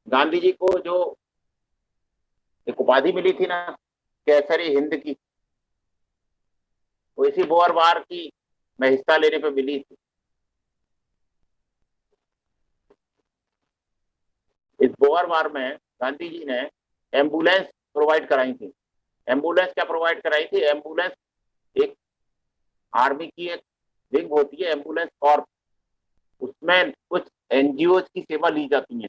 गांधी जी को जो एक उपाधि मिली थी ना, केसरी हिंद की, वो इसी बोअर वार की में हिस्सा लेने पे मिली थी। इस बोअर वार में गांधी जी ने एम्बुलेंस प्रोवाइड कराई थी। एम्बुलेंस क्या प्रोवाइड कराई थी? एम्बुलेंस एक आर्मी की एक विंग होती है, एम्बुलेंस कॉर्प। उसमें कुछ एनजीओ की सेवा ली जाती है।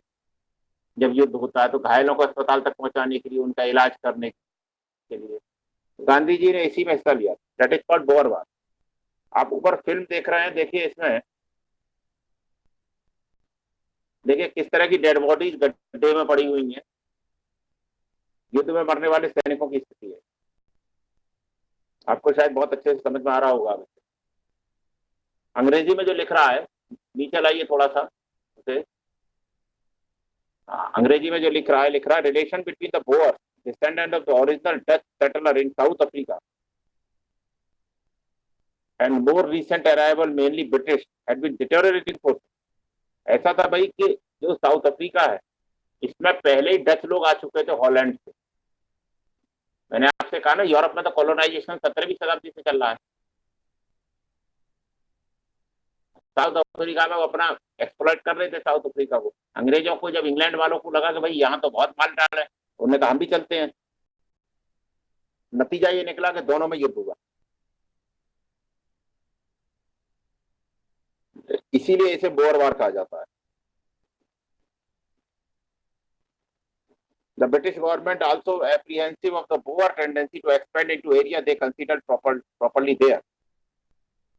जब युद्ध होता है तो घायलों को अस्पताल तक पहुंचाने के लिए, उनका इलाज करने के लिए गांधी जी ने इसी में हिस्सा लिया। दैट इज कॉल्ड बोअर वार। आप ऊपर फिल्म देख रहे हैं, देखिए इसमें, देखिए किस तरह की डेड बॉडीज गड्ढे में पड़ी हुई हैं। युद्ध में मरने वाले सैनिकों की स्थिति है। आपको शायद बहुत अच्छे से समझ में आ रहा होगा। अंग्रेजी में जो लिख रहा है, नीचे लाइए थोड़ा सा उसे। अंग्रेजी में जो लिख रहा है, relation between the boar descendant of the original Dutch settler in South Africa and more recent arrival mainly British had been deteriorating forces। ऐसा था भाई कि जो साउथ अफ्रीका है, इसमें पहले ही डच लोग आ चुके थे हॉलैंड से। मैंने आपसे कहा ना, यूरोप में तो कॉलोनाइजेशन 17वीं शताब्दी से चल रहा है। साउथ अफ्रीका में वो अपना एक्सप्लॉइट कर रहे थे साउथ अफ्रीका को। अंग्रेजों को जब इंग्लैंड वालों को लगा कि भाई यहाँ तो बहुत माल डाल है, उन्होंने कहा हम भी चलते हैं। नतीजा ये निकला कि दोनों में युद्ध हुआ। इसीलिए इसे बोअर वार कहा जाता है। The British government also apprehensive of the Boer tendency to expand into area they considered properly there.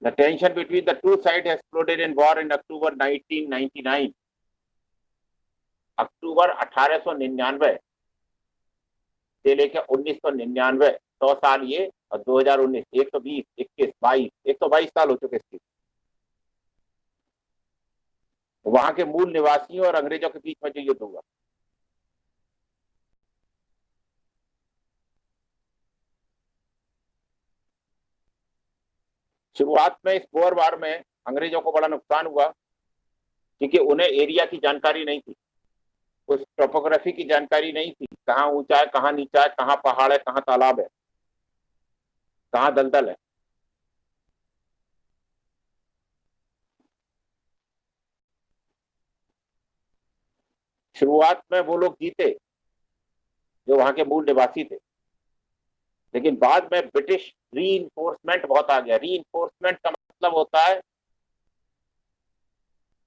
The tension between the two sides exploded in war in October 1999। अक्टूबर 1899 से लेकर 1999, 100 साल ये, और 2019, 120, 21, 22, 122 साल हो चुके इसके। वहां के मूल निवासियों और अंग्रेजों के बीच में जो युद्ध हुआ। शुरुआत में इस बोअर वार में अंग्रेजों को बड़ा नुकसान हुआ, क्योंकि उन्हें एरिया की जानकारी नहीं थी, उस टोपोग्राफी की जानकारी नहीं थी, कहाँ ऊंचा है, कहाँ नीचा है, कहाँ पहाड़ है, कहाँ तालाब है, कहाँ दलदल है। शुरुआत में वो लोग जीते जो वहां के मूल निवासी थे, लेकिन बाद में ब्रिटिश री इन्फोर्समेंट बहुत आ गया। री इन्फोर्समेंट का मतलब होता है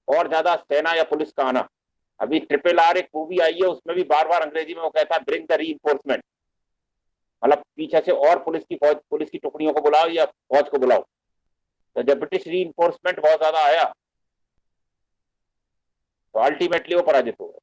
और ज्यादा सेना या पुलिस का आना। अभी RRR एक मूवी आई है, उसमें भी बार बार अंग्रेजी में वो कहता है ब्रिंग द री इन्फोर्समेंट, मतलब पीछे से और पुलिस की फौज, पुलिस की टुकड़ियों को बुलाओ या फौज को बुलाओ। तो जब ब्रिटिश री इन्फोर्समेंट बहुत ज्यादा आया तो अल्टीमेटली वो पराजित हो गए।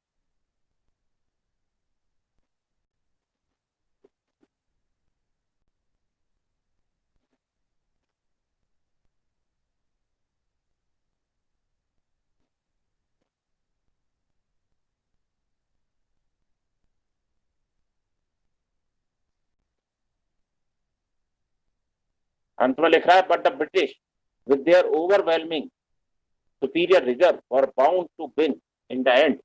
अंत में लिख रहा है, but the British with their overwhelming superior reserve were bound to win in the end।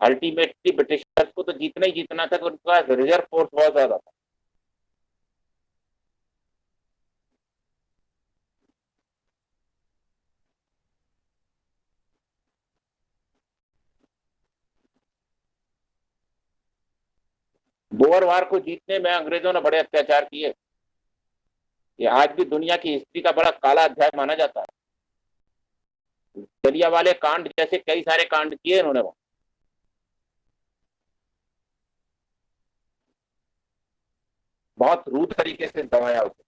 Ultimately Britishers को तो जीतना ही जीतना था, तो उनका रिजर्व फोर्स बहुत ज्यादा था। बोअर वार को जीतने में अंग्रेजों ने बड़े अत्याचार किए। ये आज भी दुनिया की हिस्ट्री का बड़ा काला अध्याय माना जाता है। जलियांवाले कांड जैसे कई सारे कांड किए इन्होंने वहां। बहुत रूद तरीके से दबाया उसे।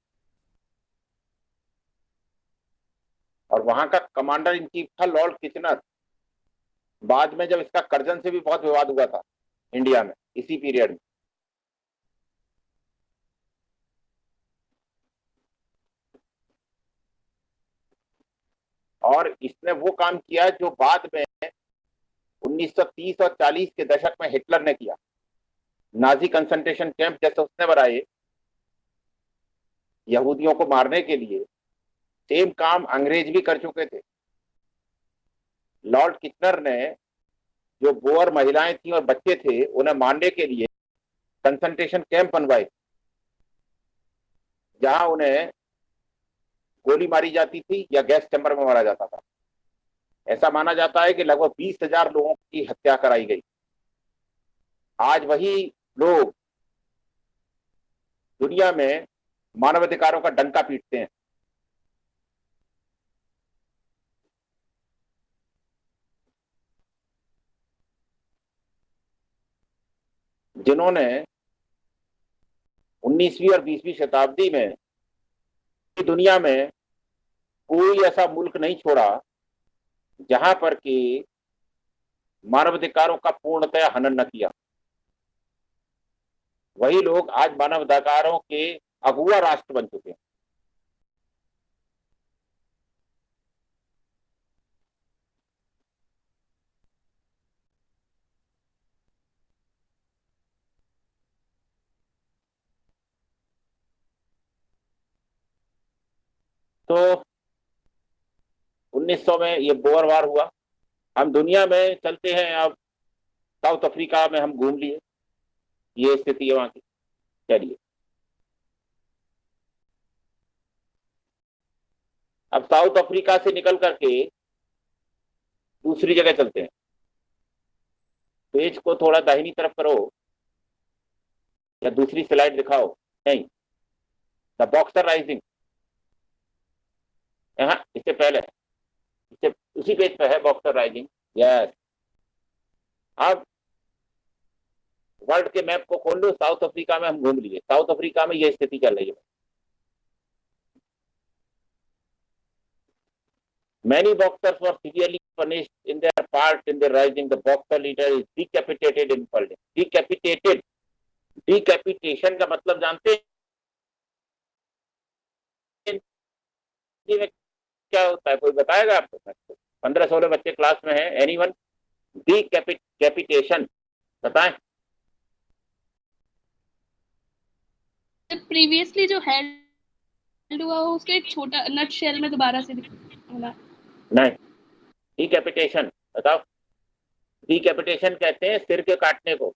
और वहां का कमांडर इन चीफ था लॉर्ड किचनर। बाद में जब इसका कर्जन से भी बहुत विवाद हुआ था इंडिया में, इसी पीरियड में। और इसने वो काम किया जो बाद में 1930 और 40 के दशक में हिटलर ने किया। नाजी कंसंट्रेशन कैंप जैसे उसने बनाए यहूदियों को मारने के लिए, सेम काम अंग्रेज भी कर चुके थे। लॉर्ड किचनर ने जो बोअर महिलाएं थी और बच्चे थे उन्हें मारने के लिए कंसंट्रेशन कैंप बनवाए, जहां उन्हें गोली मारी जाती थी या गैस चैम्बर में मारा जाता था। ऐसा माना जाता है कि लगभग 20,000 लोगों की हत्या कराई गई। आज वही लोग दुनिया में मानवाधिकारों का डंका पीटते हैं। जिन्होंने 19वीं और 20वीं शताब्दी में दुनिया में कोई ऐसा मुल्क नहीं छोड़ा जहां पर कि मानवाधिकारों का पूर्णतः हनन न किया। वही लोग आज मानवाधिकारों के अगुआ राष्ट्र बन चुके हैं। तो 1900 में ये बोअर वार हुआ। हम दुनिया में चलते हैं। अब साउथ अफ्रीका में हम घूम लिए, ये स्थिति है वहां की। चलिए अब साउथ अफ्रीका से निकल करके दूसरी जगह चलते हैं। पेज को थोड़ा दाहिनी तरफ करो या दूसरी स्लाइड दिखाओ। नहीं, द बॉक्सर राइजिंग, हाँ इससे पहले, इससे उसी पेज पे है बॉक्सर राइजिंग। यस। अब वर्ल्ड के मैप को खोल लो, साउथ अफ्रीका में हम घूम लिए। साउथ अफ्रीका में यह स्थिति चल रही है। Many boxers were severely punished in their part in the rising. The boxer leader is decapitated in Berlin. Decapitated, decapitation का मतलब जानते हैं हिंदी में क्या होता है? कोई बताएगा आपको? 15-16 बच्चे क्लास में हैं। एनीवन? डीकैपिटेशन बताएं। प्रीवियसली जो हेल्ड हुआ हो उसके एक छोटा नट शेल में दोबारा से होना। नहीं, डीकैपिटेशन बताओ। डीकैपिटेशन कहते हैं सिर के काटने को।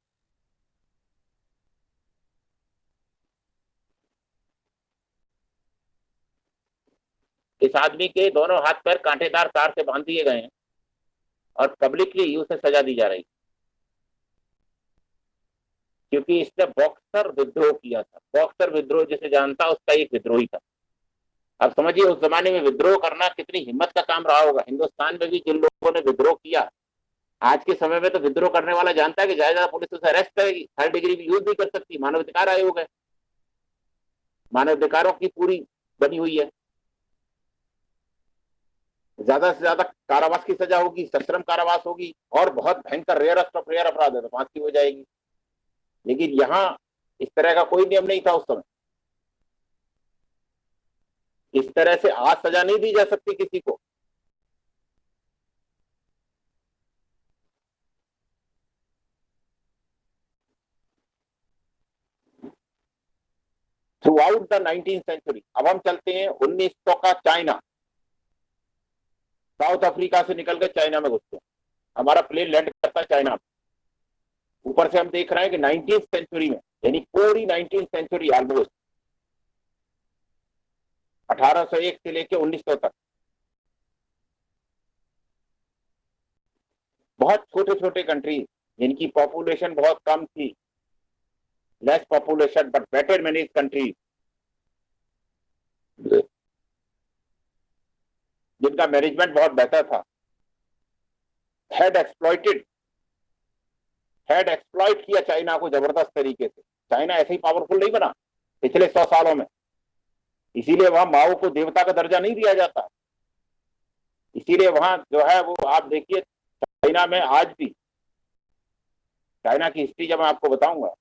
इस आदमी के दोनों हाथ पैर कांटेदार तार से बांध दिए गए हैं और पब्लिकली उसे सजा दी जा रही, क्योंकि इसने बॉक्सर विद्रोह किया था। बॉक्सर विद्रोह जिसे जानता उसका एक विद्रोही था। अब समझिए उस जमाने में विद्रोह करना कितनी हिम्मत का काम रहा होगा। हिंदुस्तान में भी जिन लोगों ने विद्रोह किया, आज के समय में तो विद्रोह करने वाला जानता है कि ज्यादा पुलिस उसे अरेस्ट करेगी, 3rd डिग्री भी यूज भी कर सकती। मानवाधिकार आयोग है, मानवाधिकारों की पूरी बनी हुई है। ज्यादा से ज्यादा कारावास की सजा होगी, सश्रम कारावास होगी, और बहुत भयंकर रेयरस्ट ऑफ रेयर अपराध है तो फांसी हो जाएगी। लेकिन यहाँ इस तरह का कोई नियम नहीं था उस समय। इस तरह से आज सजा नहीं दी जा सकती किसी को। Throughout the 19th century. अब हम चलते हैं 1900 का चाइना। साउथ अफ्रीका से निकल के चाइना में घुसते हैं। हमारा प्लेन लैंड करता है चाइना में। ऊपर से हम देख रहे हैं कि 19th सेंचुरी में, यानी पूरी 19th सेंचुरी ऑलमोस्ट 1801 से लेकर 1900 तक, बहुत छोटे छोटे कंट्रीज जिनकी पॉपुलेशन बहुत कम थी, less population but better manage countries, जिनका मैनेजमेंट बहुत बेहतर था, हैड एक्सप्लॉइट किया चाइना को जबरदस्त तरीके से। चाइना ऐसे ही पावरफुल नहीं बना पिछले 100 सालों में। इसीलिए वहां माओ को देवता का दर्जा नहीं दिया जाता। इसीलिए वहां जो है वो आप देखिए, चाइना में आज भी, चाइना की हिस्ट्री जब मैं आपको बताऊंगा,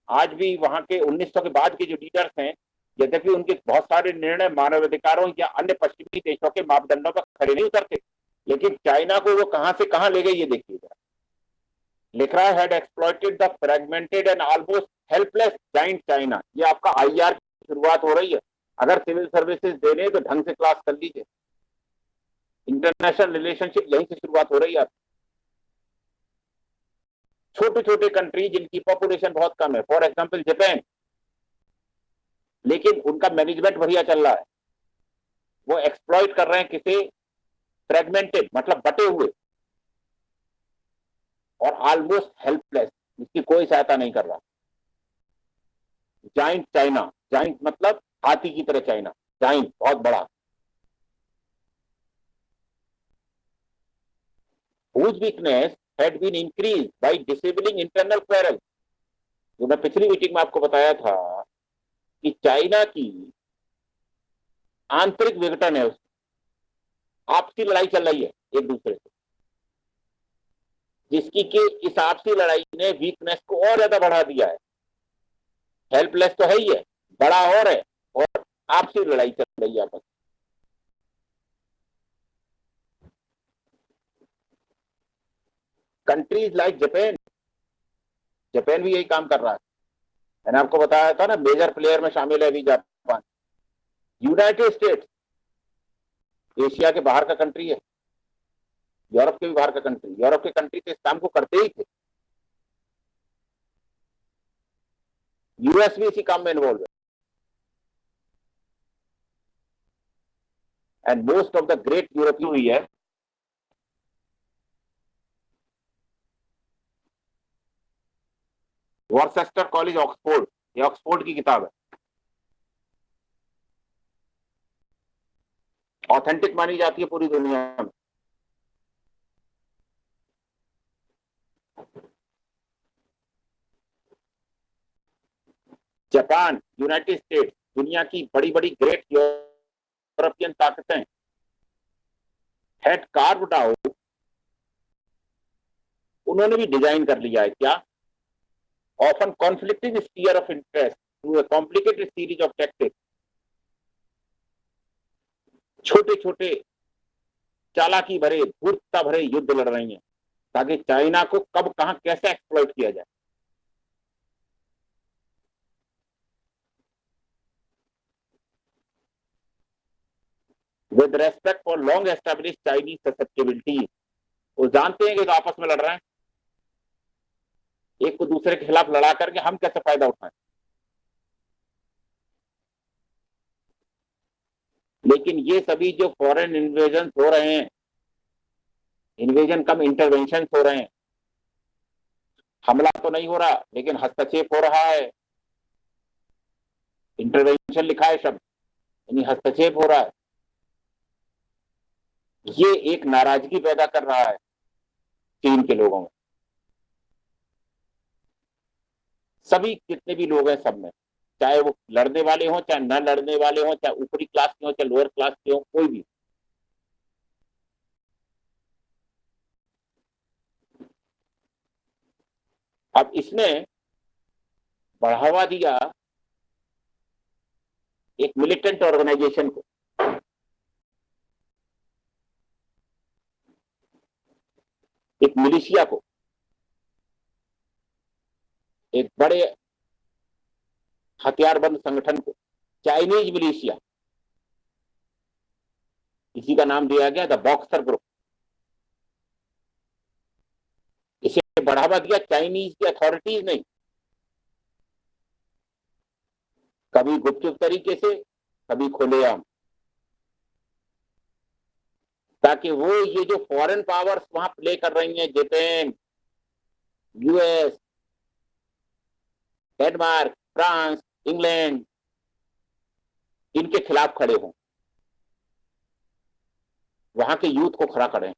आज भी वहां के 1900 के बाद के जो लीडर्स हैं, यद्यपि उनके बहुत सारे निर्णय मानवाधिकारों या अन्य पश्चिमी देशों के मापदंडों पर खड़े नहीं उतरते, लेकिन चाइना को वो कहां से कहां ले गए ये देखिएगा। लिख रहा है had exploited the fragmented and almost helpless giant China. ये आपका आईआर की शुरुआत हो रही है। अगर सिविल सर्विसेज देने तो ढंग से क्लास कर लीजिए। इंटरनेशनल रिलेशनशिप यहीं से शुरुआत हो रही है आपकी। छोटे छोटे कंट्री जिनकी पॉपुलेशन बहुत कम है, फॉर एग्जांपल जापान, लेकिन उनका मैनेजमेंट बढ़िया चल रहा है, वो एक्सप्लॉइट कर रहे हैं किसे, फ्रेगमेंटेड मतलब बटे हुए और ऑलमोस्ट हेल्पलेस, जिसकी कोई सहायता नहीं कर रहा, जाइंट चाइना, जाइंट मतलब हाथी की तरह चाइना, जाइंट बहुत बड़ा, whose weakness had been increased by disabling internal quarrel। जो मैं पिछली मीटिंग में आपको बताया था कि चाइना की आंतरिक विघटन है, उसकी आपसी लड़ाई चल रही है एक दूसरे से, जिसकी कि इस आपसी लड़ाई ने वीकनेस को और ज्यादा बढ़ा दिया है। हेल्पलेस तो है ही है, बड़ा और है, और आपसी लड़ाई चल रही है आपस। कंट्रीज लाइक जापान, जापान भी यही काम कर रहा है। मैंने आपको बताया था ना, मेजर प्लेयर में शामिल है अभी जापान। यूनाइटेड स्टेट्स एशिया के बाहर का कंट्री है, यूरोप के भी बाहर का कंट्री, यूरोप के कंट्री तो इस काम को करते ही थे, यूएस भी इसी काम में इन्वॉल्व है। And most of the great European हुई है, वॉर्सेस्टर कॉलेज ऑक्सफोर्ड, ये ऑक्सफोर्ड की किताब है, ऑथेंटिक मानी जाती है पूरी दुनिया में। जापान, यूनाइटेड स्टेट्स, दुनिया की बड़ी बड़ी ग्रेट यूरोपियन ताकतें हैड कार्व्ड आउट, उन्होंने भी डिजाइन कर लिया है क्या, often conflicting sphere of interest through a complicated series of tactics. छोटे छोटे चालाकी भरे, धूर्तता भरे युद्ध लड़ रही हैं ताकि चाइना को कब कहां कैसे एक्सप्लॉइट किया जाए। With respect for long establish Chinese susceptibility, वो जानते हैं कि तो आपस में लड़ रहे हैं, एक को दूसरे के खिलाफ लड़ा करके हम कैसे फायदा उठाएं। लेकिन ये सभी जो फॉरेन इन्वेजन हो रहे हैं, इन्वेजन कम इंटरवेंशन हो रहे हैं, हमला तो नहीं हो रहा लेकिन हस्तक्षेप हो रहा है, इंटरवेंशन लिखा है शब्द, यानी हस्तक्षेप हो रहा है, ये एक नाराजगी पैदा कर रहा है चीन के लोगों में, सभी जितने भी लोग हैं सब में, चाहे वो लड़ने वाले हों चाहे न लड़ने वाले हों, चाहे ऊपरी क्लास के हों चाहे लोअर क्लास के हों, कोई भी। अब इसने बढ़ावा दिया एक मिलिटेंट ऑर्गेनाइजेशन को, एक मिलिशिया को, एक बड़े हथियारबंद संगठन को, चाइनीज मिलिशिया, इसी का नाम दिया गया द बॉक्सर ग्रुप। इसे बढ़ावा दिया चाइनीज की अथॉरिटीज ने, कभी गुपचुप तरीके से, कभी खुलेआम, ताकि वो ये जो फॉरेन पावर्स वहां प्ले कर रही हैं, Japan, US, Denmark, France, England, इनके खिलाफ खड़े हों, वहां के यूथ को खड़ा करें।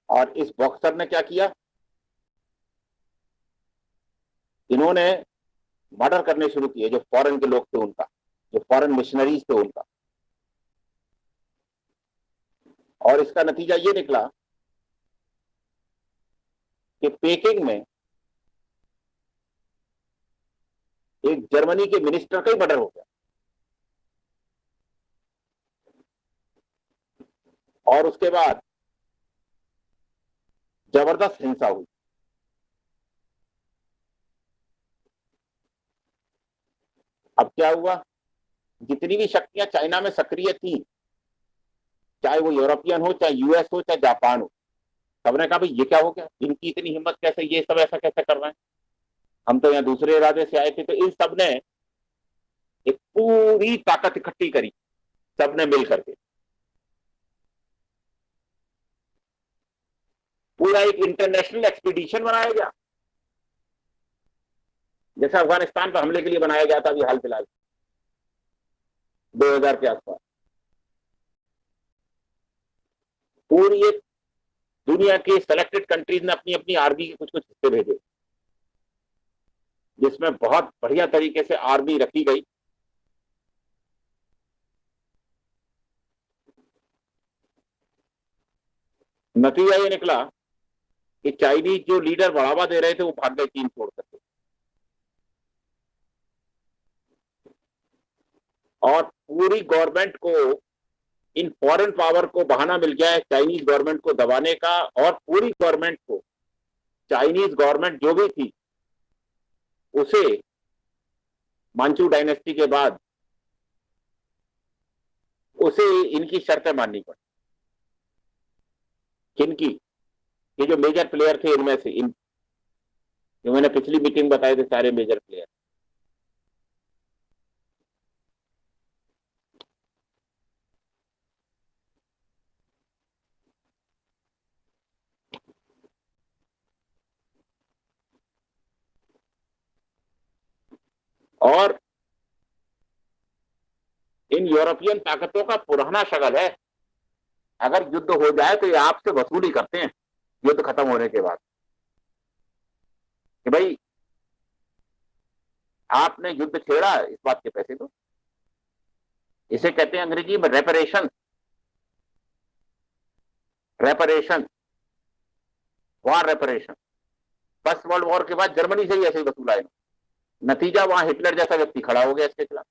और इस बॉक्सर ने क्या किया, इन्होंने मर्डर करने शुरू किए जो फॉरेन के लोग थे उनका, जो फॉरेन मिशनरीज थे उनका, और इसका नतीजा ये निकला कि पेकिंग में एक जर्मनी के मिनिस्टर का ही मर्डर हो गया, और उसके बाद जबरदस्त हिंसा हुई। अब क्या हुआ, जितनी भी शक्तियां चाइना में सक्रिय थी, चाहे वो यूरोपियन हो चाहे यूएस हो चाहे जापान हो, सबने कहा भाई ये क्या हो गया, इनकी इतनी हिम्मत कैसे, ये सब ऐसा कैसे कर रहे हैं, हम तो यहाँ दूसरे इरादे से आए थे। तो इन सब ने एक पूरी ताकत इकट्ठी करी, सबने मिल करके पूरा एक इंटरनेशनल एक्सपीडिशन बनाया गया, जैसा अफगानिस्तान पर हमले के लिए बनाया गया था अभी हाल फिलहाल 2000 के आसपास। पूरी एक दुनिया के सेलेक्टेड कंट्रीज ने अपनी अपनी आर्मी के कुछ कुछ हिस्से भेजे, जिसमें बहुत बढ़िया तरीके से आर्मी रखी गई। नतीजा ये निकला कि चाइनीज जो लीडर बढ़ावा दे रहे थे वो भाग गए चीन छोड़ करके, और पूरी गवर्नमेंट को, इन फॉरेन पावर को बहाना मिल गया है चाइनीज गवर्नमेंट को दबाने का, और पूरी गवर्नमेंट को, चाइनीज गवर्नमेंट जो भी थी उसे मांचू डायनेस्टी के बाद उसे इनकी शर्तें माननी पड़ी। किनकी? ये जो मेजर प्लेयर थे इनमें से, इन जो मैंने पिछली मीटिंग बताए थे सारे मेजर प्लेयर, और इन यूरोपियन ताकतों का पुराना शगल है, अगर युद्ध हो जाए तो ये आपसे वसूली करते हैं युद्ध खत्म होने के बाद, कि भाई आपने युद्ध छेड़ा, इस बात के पैसे दो। इसे कहते हैं अंग्रेजी में reparation. Reparation, war reparation. First world war के बाद जर्मनी से ही ऐसे ही वसूला है। नतीजा वहां हिटलर जैसा व्यक्ति खड़ा हो गया इसके खिलाफ,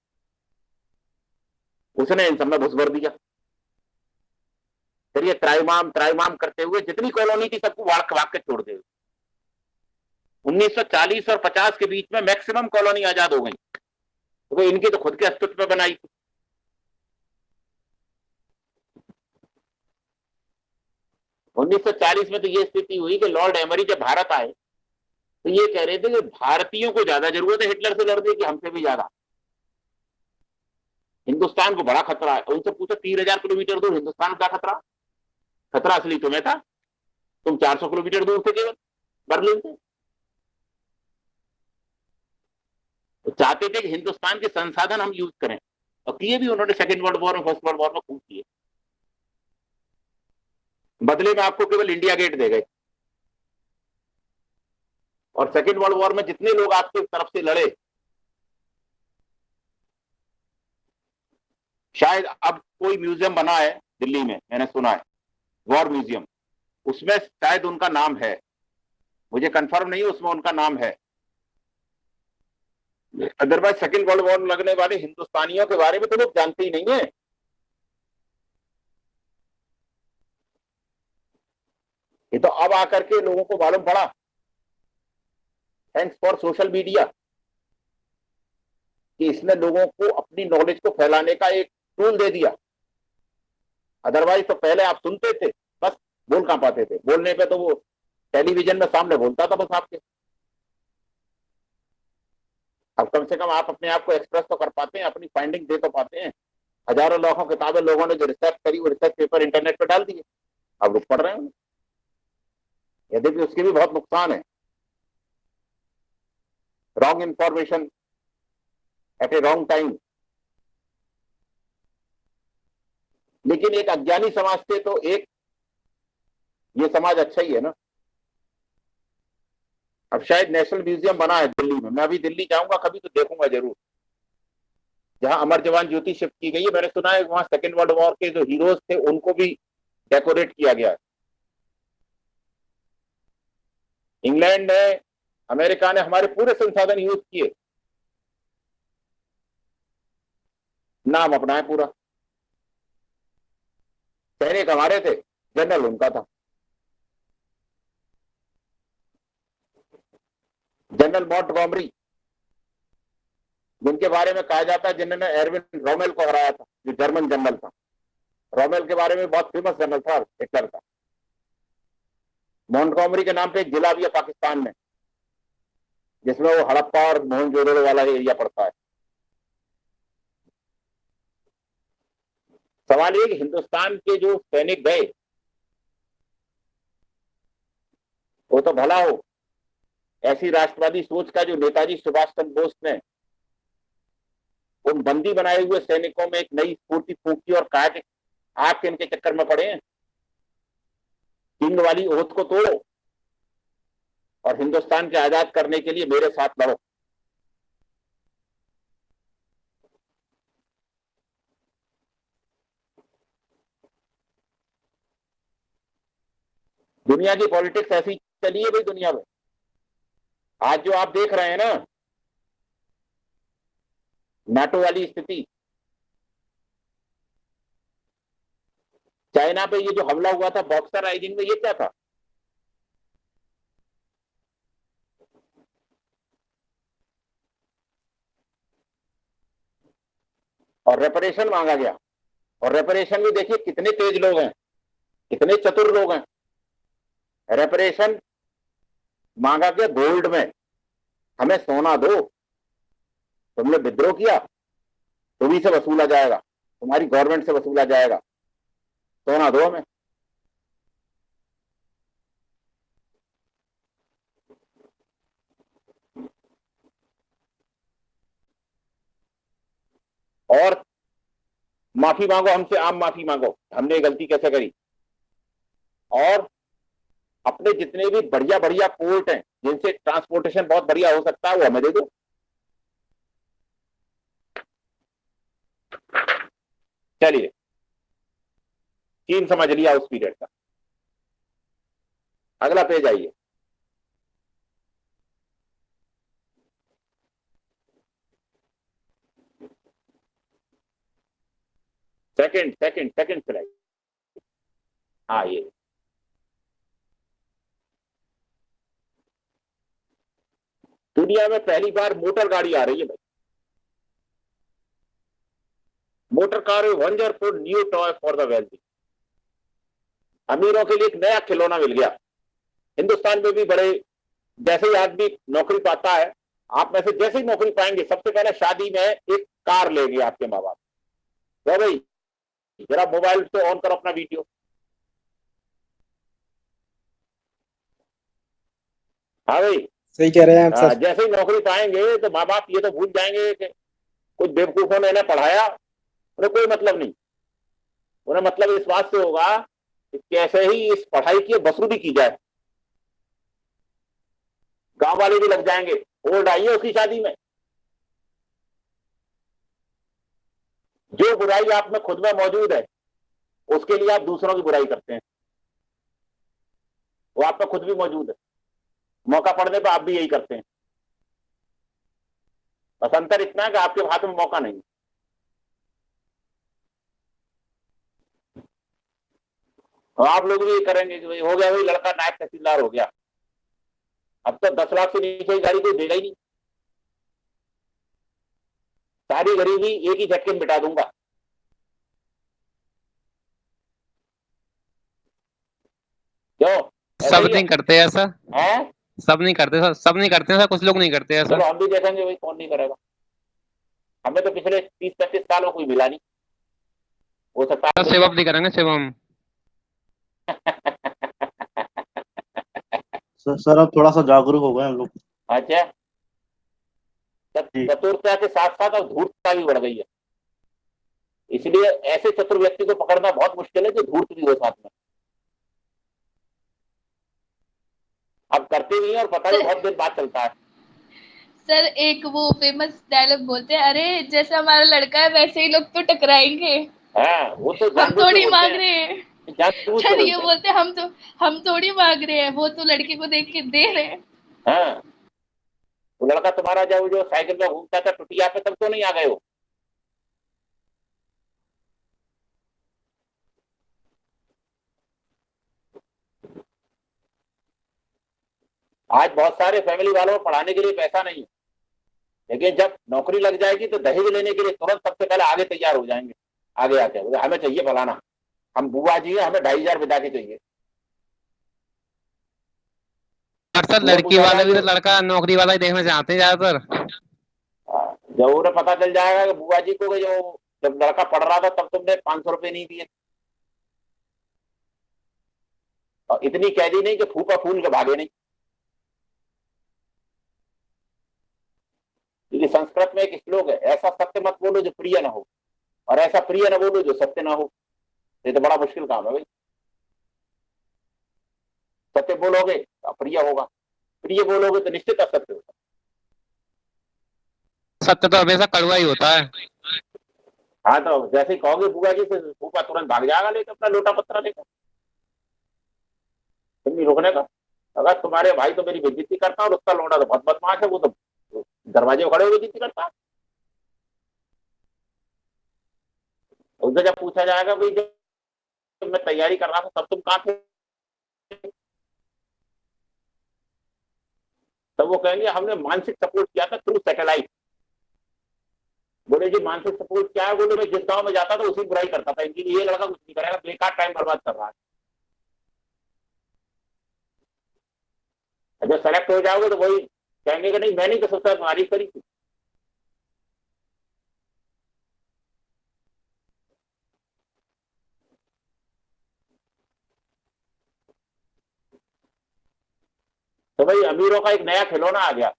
उसने इन सब में घुस भर दिया। फिर ये त्राइमाम त्राइमाम करते हुए जितनी कॉलोनी थी सबको वाक वाक के छोड़ दे। 1940 और 50 के बीच में मैक्सिमम कॉलोनी आजाद हो गई, तो इनकी तो खुद के अस्तित्व पे बनाई थी। 1940 में तो ये स्थिति हुई कि लॉर्ड एमरी जब भारत आए तो ये कह रहे थे कि भारतीयों को ज्यादा जरूरत है हिटलर से लड़ने की, हमसे भी ज्यादा। हिंदुस्तान को बड़ा खतरा है। उनसे पूछो 3000 किलोमीटर दूर हिंदुस्तान का खतरा, खतरा असली तुम्हें था, तुम 400 किलोमीटर दूर थे केवल बर्लिन से। तो चाहते थे कि हिंदुस्तान के संसाधन हम यूज करें, और किए भी उन्होंने सेकेंड वर्ल्ड वॉर में, फर्स्ट वर्ल्ड वॉर में खूब किए। बदले में आपको केवल इंडिया गेट दे गए, और सेकेंड वर्ल्ड वॉर में जितने लोग आपकी तरफ से लड़े, शायद अब कोई म्यूजियम बना है दिल्ली में, मैंने सुना है वॉर म्यूजियम, उसमें शायद उनका नाम है, मुझे कंफर्म नहीं, उसमें उनका नाम है। अदरवाइज सेकेंड वर्ल्ड वॉर लगने वाले हिंदुस्तानियों के बारे में तो लोग जानते ही नहीं है। ये तो अब आकर के लोगों को मालूम पड़ा, थैंक्स फॉर सोशल मीडिया, कि इसने लोगों को अपनी नॉलेज को फैलाने का एक टूल दे दिया। अदरवाइज तो पहले आप सुनते थे बस, बोल कहां पाते थे, बोलने पे तो वो टेलीविजन में सामने बोलता था बस आपके। अब कम से कम आप अपने आप को एक्सप्रेस तो कर पाते हैं, अपनी फाइंडिंग दे तो पाते हैं। हजारों लाखों किताबें लोगों ने जो रिसर्च करी वो रिसर्च पेपर इंटरनेट पर डाल दिए, अब लोग पढ़ रहे हैं। यद्यपि उसके भी बहुत नुकसान है, wrong information at A wrong time. लेकिन एक अज्ञानी समाज से तो एक ये समाज अच्छा ही है ना। अब शायद नेशनल म्यूजियम बना है दिल्ली में, मैं अभी दिल्ली जाऊंगा कभी तो देखूंगा जरूर, जहां अमर जवान ज्योति शिफ्ट की गई है। मैंने सुना है वहां सेकेंड वर्ल्ड वॉर के जो हीरोज थे उनको भी डेकोरेट किया गया है। इंग्लैंड ने, अमेरिका ने हमारे पूरे संसाधन यूज किए, नाम अपना है पूरा। सैनिक हमारे थे, जनरल उनका था, जनरल मॉन्टगोमरी, जिनके बारे में कहा जाता है जिन्होंने एरविन रोमेल को हराया था, जो जर्मन जनरल था। रोमेल के बारे में बहुत फेमस जनरल था हिटलर का। मॉन्टगोमरी के नाम पे एक जिला भी है पाकिस्तान में, जिसमें वो हड़प्पा और मोहनजोदड़ो वाला एरिया पड़ता है। सवाल ये कि हिंदुस्तान के जो सैनिक गए वो तो भला हो, ऐसी राष्ट्रवादी सोच का जो नेताजी सुभाष चंद्र बोस ने उन बंदी बनाए हुए सैनिकों में एक नई स्फूर्ति फूंकी और कहा कि आप इनके चक्कर में पड़े हैं, किंग वाली ओहद को तोड़ो और हिंदुस्तान के आजाद करने के लिए मेरे साथ लड़ो। दुनिया की पॉलिटिक्स ऐसी चली है भाई दुनिया में। आज जो आप देख रहे हैं ना नाटो वाली स्थिति, चाइना पे ये जो हमला हुआ था बॉक्सर राइजिंग में, ये क्या था? और रेपरेशन मांगा गया, और रेपरेशन भी देखिए कितने तेज लोग हैं, कितने चतुर लोग हैं। रेपरेशन मांगा गया गोल्ड में, हमें सोना दो, तुमने विद्रोह किया तुम्ही से वसूला जाएगा, तुम्हारी गवर्नमेंट से वसूला जाएगा, सोना दो हमें। और माफी मांगो हमसे, आम माफी मांगो, हमने ये गलती कैसे करी। और अपने जितने भी बढ़िया बढ़िया पोर्ट हैं जिनसे ट्रांसपोर्टेशन बहुत बढ़िया हो सकता है वो हमें दे दो। चलिए, चीन समझ लिया उस पीरियड का। अगला पेज आइए। Second second second slide. हाँ, ये दुनिया में पहली बार मोटर गाड़ी आ रही है भाई। Motor car wonderful new toy for the wealthy. अमीरों के लिए एक नया खिलौना मिल गया। हिंदुस्तान में भी बड़े, जैसे ही आदमी नौकरी पाता है, आप में से जैसे ही नौकरी पाएंगे सबसे पहले शादी में एक कार लेंगे आपके माँ बाप। तो भाई जरा मोबाइल से ऑन करो अपना वीडियो। हाँ भाई, सही कह रहे हैं आप सर। जैसे ही नौकरी पाएंगे तो माँ बाप ये तो भूल जाएंगे कि कुछ बेवकूफों ने इन्हें पढ़ाया, उन्हें कोई मतलब नहीं। उन्हें मतलब इस बात से होगा कि कैसे ही इस पढ़ाई की वसूली की जाए। गांव वाले भी लग जाएंगे, ओल्ड आई है उसकी शादी में। जो बुराई आप में खुद में मौजूद है उसके लिए आप दूसरों की बुराई करते हैं, वो आप में खुद भी मौजूद है, मौका पड़ने पर आप भी यही करते हैं। बस अंतर इतना है कि आपके हाथ में मौका नहीं। तो आप लोग भी ये करेंगे कि भाई हो गया, भाई लड़का नायब तहसीलदार हो गया, अब तो 10 लाख से नीचे की गाड़ी कोई देगा ही नहीं, सारी गरीबी एक ही झटके में मिटा दूंगा। क्यों? ऐसा सब ही नहीं करते ऐसा, है। सब नहीं करते सर, सब नहीं करते सर, कुछ लोग नहीं करते ऐसा। चलो हम भी देखेंगे भाई कौन नहीं करेगा। हमें तो पिछले 30-35 साल में कोई मिला नहीं, हो सकता सर है। सेवा नहीं करेंगे, सेवा हम। सर अब थोड़ा सा जागरूक हो गए हम लोग। अच्छा, जी। चतुरता के साथ साथ अब धूर्तता भी बढ़ गई है, इसलिए ऐसे चतुर व्यक्ति को पकड़ना बहुत मुश्किल है जो धूर्त भी हो साथ में। अब करते नहीं है और पता भी बहुत देर बाद चलता है। सर एक वो फेमस डायलॉग बोलते हैं, अरे जैसा हमारा लड़का है वैसे ही लोग तो टकराएंगे, हाँ, वो तो हम जानबूझ के थोड़ी बोलते मांग हैं, रहे हैं। जानबूझ के सर ये बोलते हैं। बोलते हैं हम थोड़ी मांग रहे हैं, वो तो लड़के को देख के दे रहे हैं। हाँ, वो लड़का तुम्हारा जब जो साइकिल में घूमता था टुटिया पे, तब तो नहीं आ गए हो। आज बहुत सारे फैमिली वालों को पढ़ाने के लिए पैसा नहीं है, लेकिन जब नौकरी लग जाएगी तो दहेज लेने के लिए तुरंत सबसे पहले आगे तैयार हो जाएंगे। आगे आके हमें चाहिए फलाना, हम बुआ जी हैं, हमें 2500 बिता के चाहिए। और सर उन्हें लड़की पूछा वाले भी जाए तो लड़का नौकरी वाला ही देखना चाहते हैं ज्यादातर। जब उन्हें पता चल जाएगा कि बुआ जी को कि जो जब लड़का पढ़ रहा था तब तुमने 500 रुपये नहीं दिए, और इतनी कह दी नहीं कि फूका फूल के भागे नहीं। क्योंकि संस्कृत में एक श्लोक है, ऐसा सत्य मत बोलो जो प्रिय न हो, और ऐसा प्रिय न बोलो जो सत्य ना हो। ये तो बड़ा मुश्किल काम है भाई। सत्य बोलोगे तो अप्रिय होगा, प्रिय बोलोगे तो निश्चित असत्य होगा। सत्य तो हमेशा कड़वा ही होता है। हाँ, तो जैसे ही कहोगे बुआ जी से, फूफा तुरंत भाग जाएगा लेकर अपना लोटा पत्रा लेकर, तुम नहीं रोकने का। अगर तुम्हारे भाई तो मेरी बेइज्जती करता, और उसका लौंडा तो बहुत बदमाश है, वो तो दरवाजे खड़े हुए बेइज्जती करता। उससे जब पूछा जाएगा भाई जब मैं तैयारी कर रहा था तब तुम कहाँ थे, तब वो कहेंगे हमने मानसिक सपोर्ट किया था थ्रू सैटेलाइट। बोले जी मानसिक सपोर्ट क्या है? बोले मैं जिस गांव में जाता था उसी बुराई करता था, इनकी ये लड़का कुछ नहीं करेगा, बेकार टाइम बर्बाद कर रहा है। जब सेलेक्ट हो जाओगे तो वही कहेंगे कि नहीं मैंने तो सबसे तारीफ करी थी। तो भाई अमीरों का एक नया खिलौना आ गया।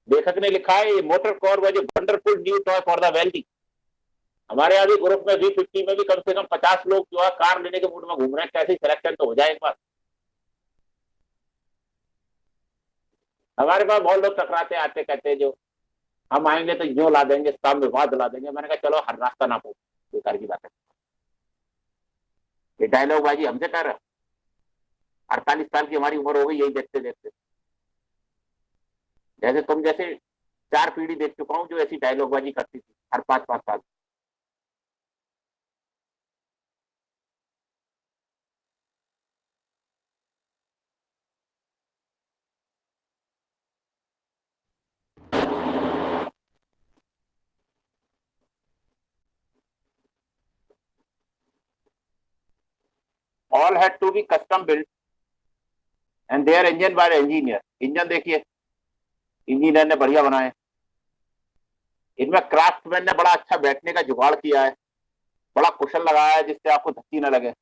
लेखक ने लिखा है, motor car was a wonderful new toy for the wealthy. हमारे यहाँ भी ग्रुप में V50 में भी कम से कम 50 लोग जो है कार लेने के मूड में घूम रहे हैं। कैसे सिलेक्शन तो हो जाए एक बार। हमारे पास बहुत लोग टकराते आते कहते हैं जो हम आएंगे तो जो ला देंगे, शाम में बाद ला देंगे। मैंने कहा चलो हर रास्ता ना पो, बेकार की बात है। ये डायलॉग बाजी हमसे कर रहे हो? 48 साल की हमारी उम्र हो गई यही देखते देखते। जैसे तुम जैसे 4 पीढ़ी देख चुका हूँ जो ऐसी डायलॉग बाजी करती थी हर 5-5 साल। All had to be custom built and their engine by engineer. Engine देखिए इंजीनियर ने बढ़िया बनाए। इनमें क्राफ्टमैन ने बड़ा अच्छा बैठने का जुगाड़ किया है, बड़ा कुशल लगाया है जिससे आपको धक्की न लगे।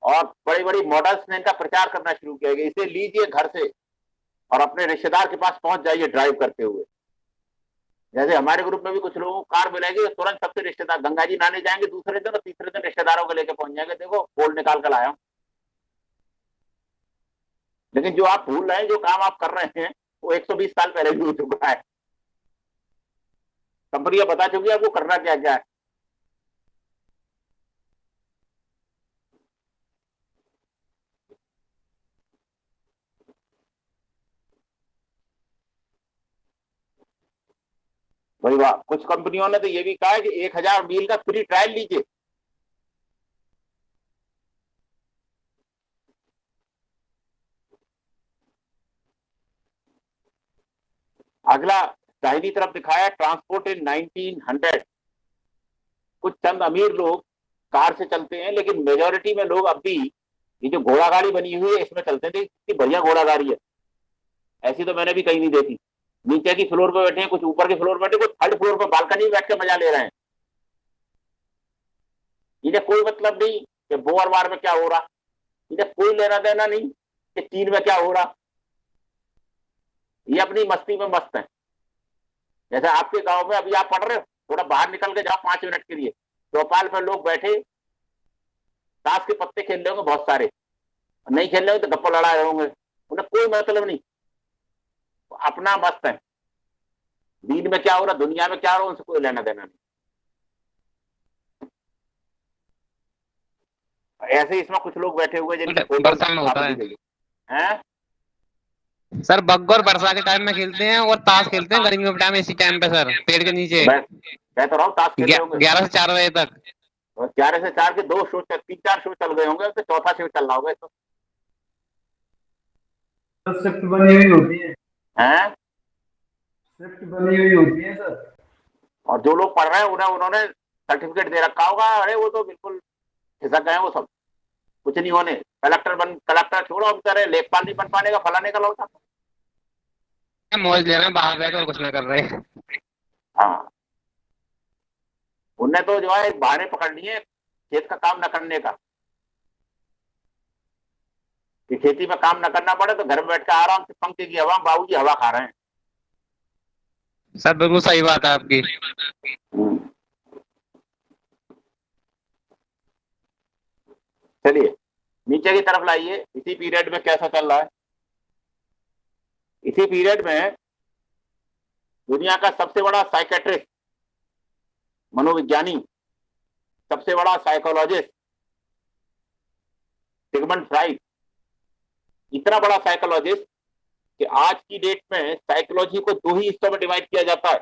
और बड़ी बड़ी मॉडल्स ने इनका प्रचार करना शुरू किया कि इसे लीजिए घर से और अपने रिश्तेदार के पास पहुंच जाइए ड्राइव करते हुए। जैसे हमारे ग्रुप में भी कुछ लोगों को कार मिलेगी, तुरंत सबसे रिश्तेदार गंगा जी नहाने जाएंगे दूसरे दिन, और तीसरे दिन रिश्तेदारों को लेकर पहुंच जाएंगे, देखो गोल्ड निकाल कर लाया हूं। लेकिन जो आप भूल रहे हैं, जो काम आप कर रहे हैं वो 120 साल पहले भी हो चुका है। कंपनियां बता चुकी है आपको करना क्या क्या है। भाई वाह, कुछ कंपनियों ने तो ये भी कहा है कि 1000 मील का फ्री ट्रायल लीजिए। अगला दाहिनी तरफ दिखाया ट्रांसपोर्ट इन 1900। कुछ चंद अमीर लोग कार से चलते हैं, लेकिन मेजोरिटी में लोग अब भी ये जो घोड़ा गाड़ी बनी हुई है इसमें चलते थे। कितनी बढ़िया घोड़ा गाड़ी है, ऐसी तो मैंने भी कहीं नहीं देखी। नीचे की फ्लोर पे बैठे हैं, कुछ ऊपर के फ्लोर पे बैठे, कुछ थर्ड फ्लोर पे बालकनी में बैठ के मजा ले रहे हैं। इन्हें कोई मतलब नहीं कि बोअरवार में क्या हो रहा, इन्हें कोई लेना देना नहीं कि चीन में क्या हो रहा। ये अपनी मस्ती में मस्त है। जैसे आपके गांव में अभी आप पढ़ रहे हो, थोड़ा बाहर निकल के जाओ 5 मिनट के लिए, चौपाल पर लोग बैठे ताश के पत्ते खेल रहे होंगे बहुत सारे, नहीं खेल रहे होंगे तो गप्पा लड़ा रहे होंगे, उन्हें कोई मतलब नहीं, अपना मस्त है। दीन में क्या हो रहा, दुनिया में क्या हो रहा, उनसे कोई लेना देना नहीं। ऐसे ही इसमें कुछ लोग बैठे हुए जिनकी फोटो बरसात में होता है हैं। सर। बग्गर बरसात के टाइम में खेलते हैं और ताश खेलते हैं गर्मियों के टाइम इसी टाइम पे सर, पेड़ के नीचे मैं तो रहा हूँ ताश खेल रहे होंगे 11 से 4 बजे तक। 11 से 4 के 2 शो, 3-4 शो चल गए होंगे, तो चौथा शो चल रहा होगा तो शिफ्ट बनी हुई होती है, हैं। शिफ्ट बनी हुई होती है सर। और जो लोग पढ़ रहे हैं उन्होंने सर्टिफिकेट दे रखा होगा, अरे वो तो बिल्कुल खिसक गए वो सब। कुछ नहीं होने। कलेक्टर छोड़ो, अब करे लेखपाल नहीं बन पाने का, फलाने का लौटा। मौज ले रहे हैं बाहर रहकर और कुछ ना कर रहे हैं। हाँ, उनने तो जो है बहाने पकड़ लिए खेत का काम न करने का, कि खेती में काम न करना पड़े तो घर में बैठ कर आराम से पंखे की हवा, बाबूजी हवा खा रहे हैं। सर बिल्कुल सही बात है आपकी। चलिए नीचे की तरफ लाइए, इसी पीरियड में कैसा चल रहा है। इसी पीरियड में दुनिया का सबसे बड़ा साइकेट्रिस्ट, मनोविज्ञानी, सबसे बड़ा साइकोलॉजिस्ट सिगमंड फ्राइड, इतना बड़ा साइकोलॉजिस्ट कि आज की डेट में साइकोलॉजी को दो ही हिस्सों में डिवाइड किया जाता है,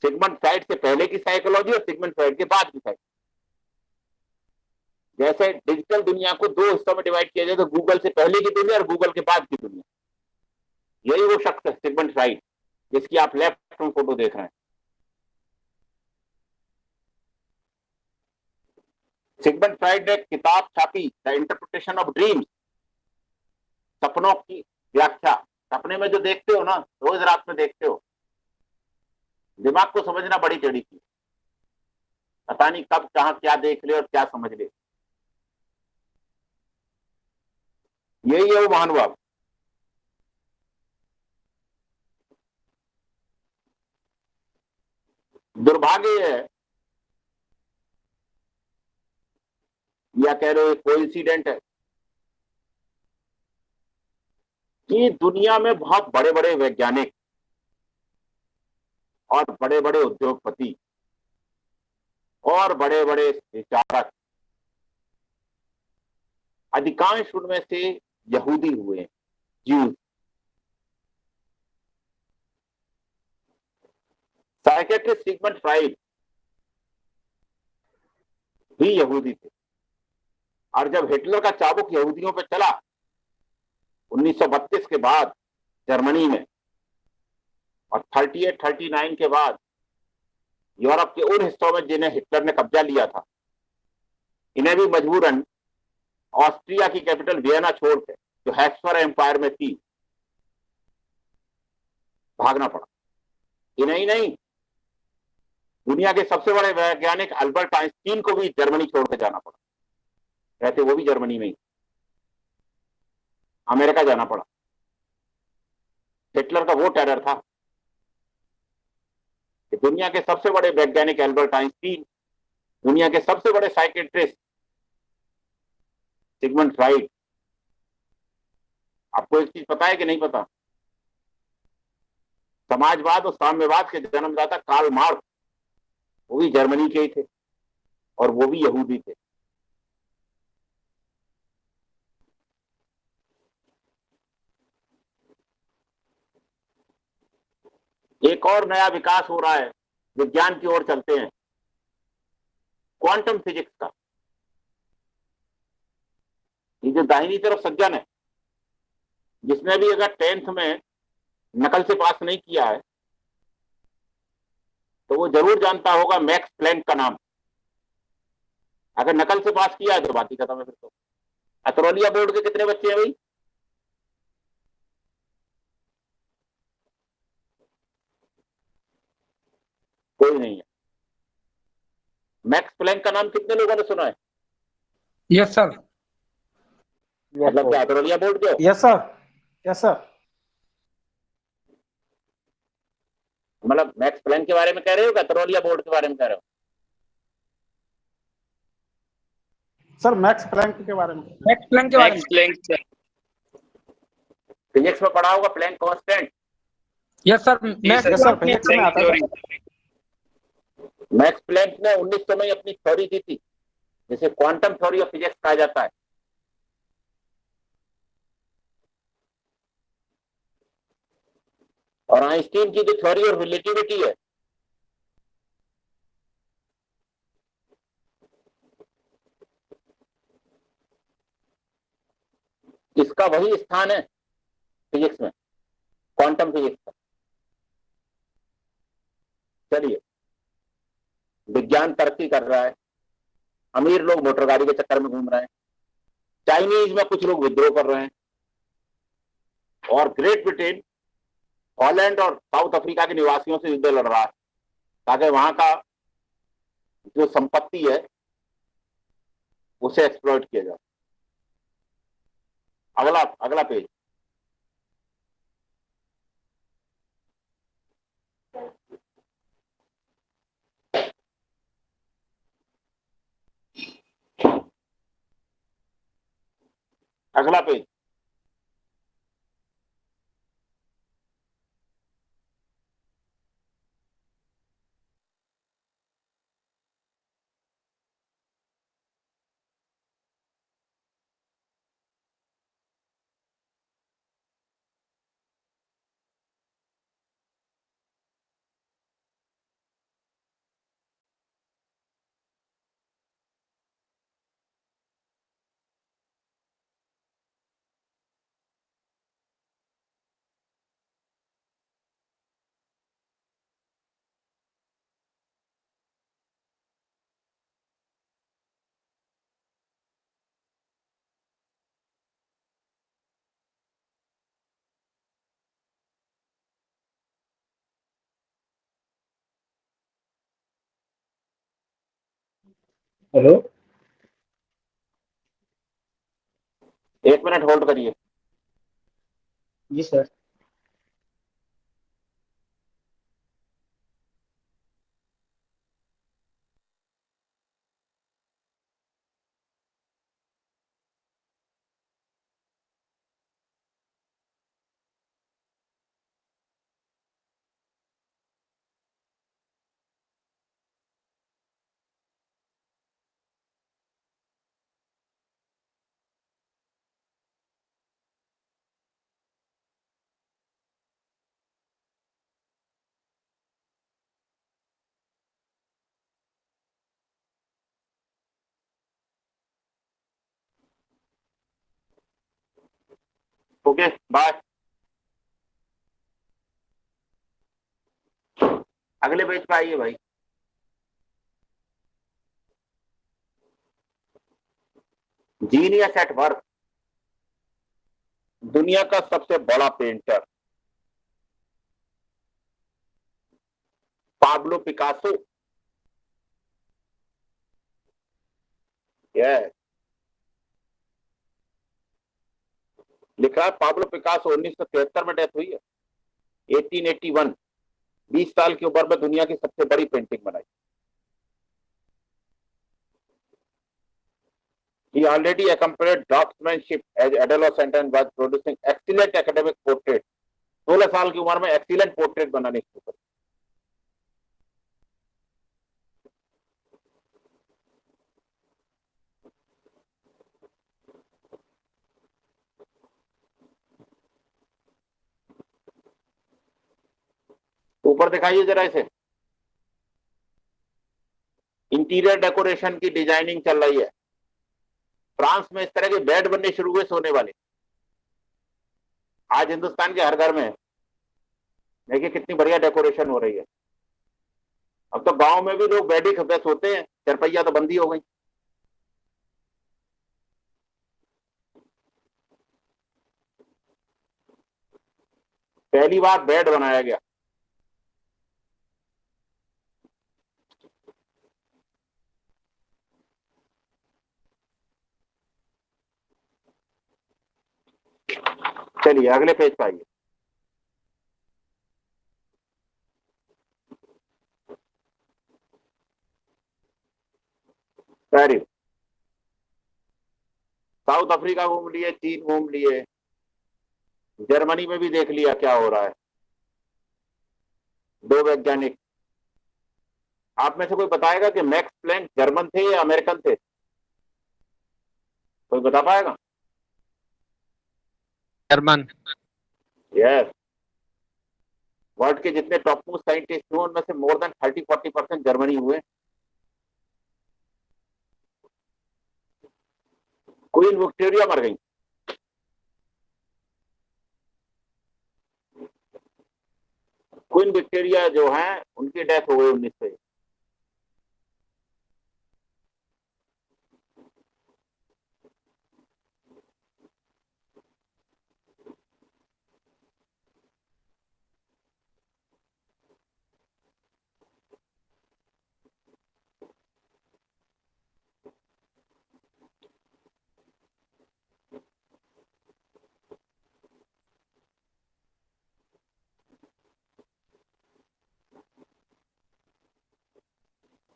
सिगमंड फ्राइड से पहले की साइकोलॉजी और सिगमंड फ्राइड के बाद की साइकोलॉजी। जैसे डिजिटल दुनिया को दो हिस्सों में डिवाइड किया जाए, तो गूगल से पहले की दुनिया और गूगल के बाद की दुनिया। यही वो शख्स है सिगमंड फ्राइड, जिसकी आप लेफ्ट में फोटो देख रहे हैं। सिगमंड फ्राइड ने किताब छापी, द इंटरप्रिटेशन ऑफ ड्रीम्स, सपनों की व्याख्या। सपने में जो देखते हो ना, रोज रात में देखते हो, दिमाग को समझना बड़ी टेढ़ी थी, पता नहीं कब कहां क्या देख ले और क्या समझ ले। यही है वो महानुभाव। दुर्भाग्य है या कह रहे हो कोइंसिडेंट है कि दुनिया में बहुत बड़े बड़े वैज्ञानिक और बड़े बड़े उद्योगपति और बड़े बड़े विचारक, अधिकांश उनमें से यहूदी हुए, ज्यूज। साइकेट्रिस्ट सिगमंड फ्राइड भी यहूदी थे, और जब हिटलर का चाबुक यहूदियों पर चला 1932 के बाद जर्मनी में, और 38-39 के बाद यूरोप के उन हिस्सों में जिन्हें हिटलर ने कब्जा लिया था, इन्हें भी मजबूरन ऑस्ट्रिया की कैपिटल वियना छोड़ के, जो हैप्सबर्ग एम्पायर में थी, भागना पड़ा। इन्हें ही नहीं, दुनिया के सबसे बड़े वैज्ञानिक अल्बर्ट आइंस्टीन को भी जर्मनी छोड़ के जाना पड़ा। रहते वो भी जर्मनी में ही, अमेरिका जाना पड़ा। हिटलर का वो टेरर था कि दुनिया के सबसे बड़े वैज्ञानिक अल्बर्ट आइंस्टीन, दुनिया के सबसे बड़े साइकेट्रिस्ट सिगमंड फ्राइड। आपको एक चीज पता है कि नहीं पता? समाजवाद और साम्यवाद के जन्मदाता कार्ल मार्क्स, वो भी जर्मनी के ही थे, और वो भी यहूदी थे। एक और नया विकास हो रहा है, विज्ञान की ओर चलते हैं, क्वांटम फिजिक्स का। ये जो दाहिनी तरफ सज्जन है, जिसने भी अगर 10th में नकल से पास नहीं किया है, तो वो जरूर जानता होगा मैक्स प्लैंक का नाम। अगर नकल से पास किया है तो बात ही खत्म है फिर तो। अतरौलिया बोर्ड के कितने बच्चे हैं भाई? कोई नहीं है। मैक्स प्लैंक का नाम कितने लोगों ने सुना है? Yes sir. मतलब क्या अतरौलिया बोर्ड के हो? Yes sir. Yes sir. मतलब मैक्स प्लैंक के बारे में कह रहे हो कि अतरौलिया बोर्ड के बारे में कह रहे हो? सर मैक्स प्लैंक के बारे में। मैक्स प्लैंक के बारे में। फिजिक्स में पढ़ा होगा Planck constant. Yes sir. Max sir physics में आता है। मैक्स प्लैंक ने 1900 में अपनी थ्योरी दी थी, जिसे क्वांटम थ्योरी ऑफ फिजिक्स कहा जाता है। और आइंस्टीन की जो थ्योरी ऑफ रिलेटिविटी है, इसका वही स्थान है फिजिक्स में, क्वांटम फिजिक्स का। चलिए, विज्ञान तरक्की कर रहा है, अमीर लोग मोटर गाड़ी के चक्कर में घूम रहे हैं, चाइनीज में कुछ लोग विद्रोह कर रहे हैं, और ग्रेट ब्रिटेन हॉलैंड और साउथ अफ्रीका के निवासियों से युद्ध लड़ रहा है ताकि वहां का जो संपत्ति है उसे एक्सप्लॉइट किया जाए। अगला अगला पेज। अगला पेज। हेलो। 1 मिनट होल्ड करिए। जी सर। Okay bye. अगले पेज पे आइए भाई। Genius at work. दुनिया का सबसे बड़ा पेंटर पाब्लो पिकासो। यस, लिखा है पाब्लो पिकासो 1973 में डेथ हुई है। 1881, 20 साल की उम्र में दुनिया की सबसे बड़ी पेंटिंग बनाई। He already accompanied draftsmanship as adolescent and was producing excellent academic portrait। 16 साल की उम्र में एक्सीलेंट पोर्ट्रेट बनाने शुरू कर। ऊपर दिखाइए जरा इसे। इंटीरियर डेकोरेशन की डिजाइनिंग चल रही है। फ्रांस में इस तरह के बेड बनने शुरू हुए सोने वाले। आज हिंदुस्तान के हर घर में देखिए कितनी बढ़िया डेकोरेशन हो रही है। अब तो गांव में भी लोग बेड ही खपे सोते हैं, चरपैया तो बंदी हो गई। पहली बार बेड बनाया गया। चलिए अगले पेज पे आइए। पेरिस, साउथ अफ्रीका घूम लिए, चीन घूम लिए, जर्मनी में भी देख लिया क्या हो रहा है। 2 वैज्ञानिक। आप में से कोई बताएगा कि मैक्स प्लैंक जर्मन थे या अमेरिकन थे? कोई बता पाएगा? जर्मन। यस। वर्ल्ड के जितने टॉप मोस्ट साइंटिस्ट हुए उनमें से मोर देन 30-40% जर्मनी हुए। क्वीन विक्टोरिया मर गई। क्वीन विक्टोरिया जो है उनकी डेथ हो गई 1900।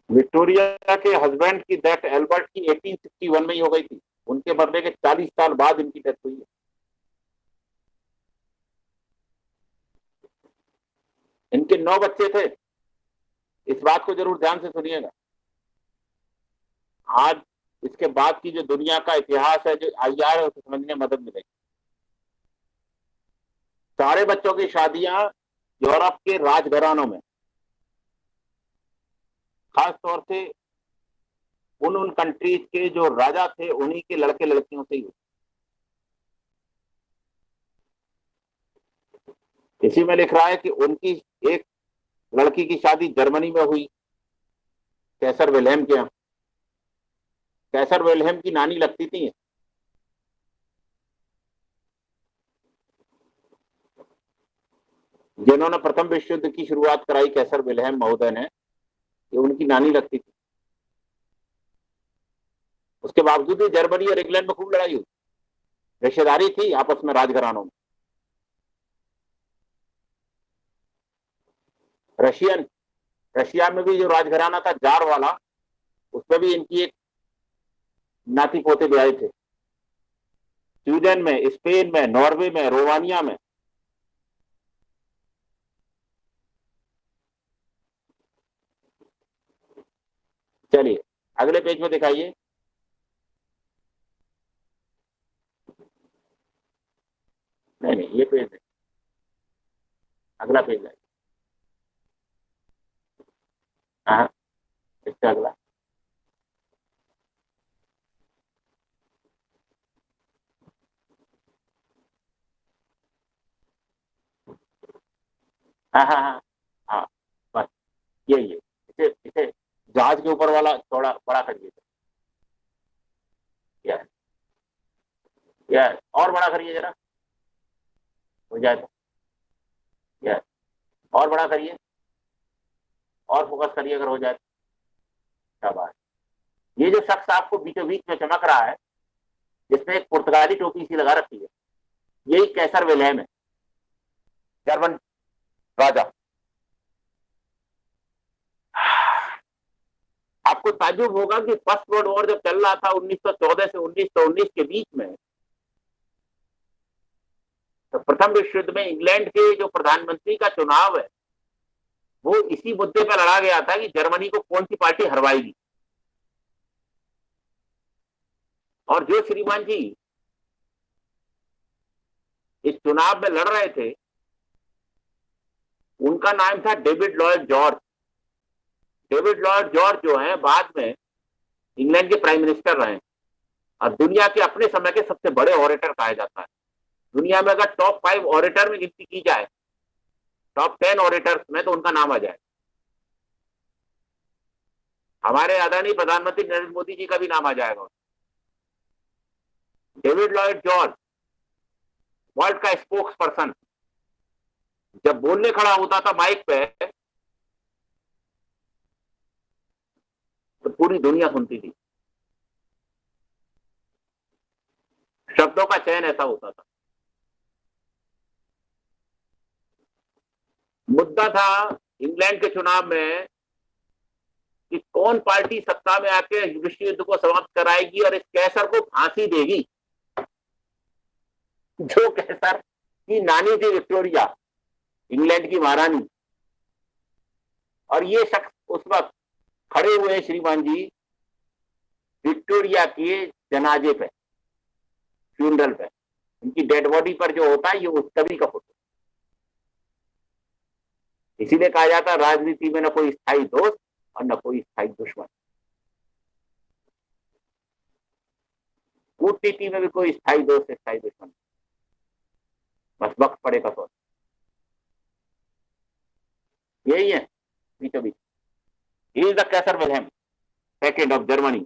विक्टोरिया के हस्बैंड की डेथ एल्बर्ट की 1861 में ही हो गई थी। उनके मरने के 40 साल बाद इनकी डेथ हुई है। इनके 9 बच्चे थे। इस बात को जरूर ध्यान से सुनिएगा। आज इसके बाद की जो दुनिया का इतिहास है, जो आईआर है, उसे समझने में मदद मिलेगी। सारे बच्चों की शादियां यूरोप के राजघरानों में, खास तौर से उन कंट्रीज के जो राजा थे उन्हीं के लड़के लड़कियों से ही हुई। इसी में लिख रहा है कि उनकी एक लड़की की शादी जर्मनी में हुई, कैसर विल्हेम के यहाँ। कैसर विल्हेम की नानी लगती थी। जिन्होंने प्रथम विश्व युद्ध की शुरुआत कराई कैसर विल्हेम महोदय ने, ये उनकी नानी लगती थी। उसके बावजूद भी जर्मनी और इंग्लैंड में खूब लड़ाई हुई, रिश्तेदारी थी आपस में राजघरानों में। रशिया में भी जो राजघराना था जार वाला, उसमें भी इनकी एक नाती पोते ब्याहे थे। स्वीडन में, स्पेन में, नॉर्वे में, रोमानिया में। चलिए अगले पेज में दिखाइए। नहीं, ये पेज है, अगला पेज है। हाँ, इसका अगला। हाँ हाँ हाँ हाँ, बस ये इसे इसे जहाज के ऊपर वाला थोड़ा बड़ा करिए। यस यस, और बड़ा करिए जरा, हो जाए तो। यस, और बड़ा करिए, और फोकस करिए अगर हो जाए तो। शाबाश। ये जो शख्स आपको बीचों बीच में चमक रहा है, जिसने एक पुर्तगाली टोपी सी लगा रखी है, यही कैसर विल्हेम है, जर्मन राजा। आपको ताज्जुब होगा कि फर्स्ट वर्ल्ड वॉर जब चल रहा था 1914 से 1919 के बीच में, तो प्रथम विश्व युद्ध में इंग्लैंड के जो प्रधानमंत्री का चुनाव है, वो इसी मुद्दे पर लड़ा गया था कि जर्मनी को कौन सी पार्टी हरवाएगी। और जो श्रीमान जी इस चुनाव में लड़ रहे थे, उनका नाम था David Lloyd George. David Lloyd George जो है बाद में इंग्लैंड के प्राइम मिनिस्टर रहे, और दुनिया के अपने समय के सबसे बड़े ऑरेटर कहा जाता है। दुनिया में अगर टॉप 5 ऑरेटर में गिनती की जाए, टॉप 10 ऑरेटर्स में, तो उनका नाम आ जाए। हमारे आदरणीय प्रधानमंत्री नरेंद्र मोदी जी का भी नाम आ जाएगा। डेविड लॉयड जॉर्ज वर्ल्ड का स्पोक्स पर्सन, जब बोलने खड़ा होता था माइक पे, तो पूरी दुनिया सुनती थी। शब्दों का चयन ऐसा होता था। मुद्दा था इंग्लैंड के चुनाव में कि कौन पार्टी सत्ता में आके विश्व युद्ध को समाप्त कराएगी और इस कैसर को फांसी देगी। जो कैसर की नानी थी विक्टोरिया, इंग्लैंड की महारानी, और ये शख्स उस वक्त खड़े हुए श्रीमान जी विक्टोरिया के जनाजे पे, फ्यूनरल पे। उनकी डेड बॉडी पर जो होता है, ये उस तभी का फोटो। इसीलिए कहा जाता है राजनीति में न कोई स्थायी दोस्त और न कोई स्थायी दुश्मन। कूटनीति में भी कोई स्थायी दोस्त, स्थायी दुश्मन, बस वक्त पड़ेगा तो। यही है बीचों बीच। He is the Kaiser Wilhelm second of Germany.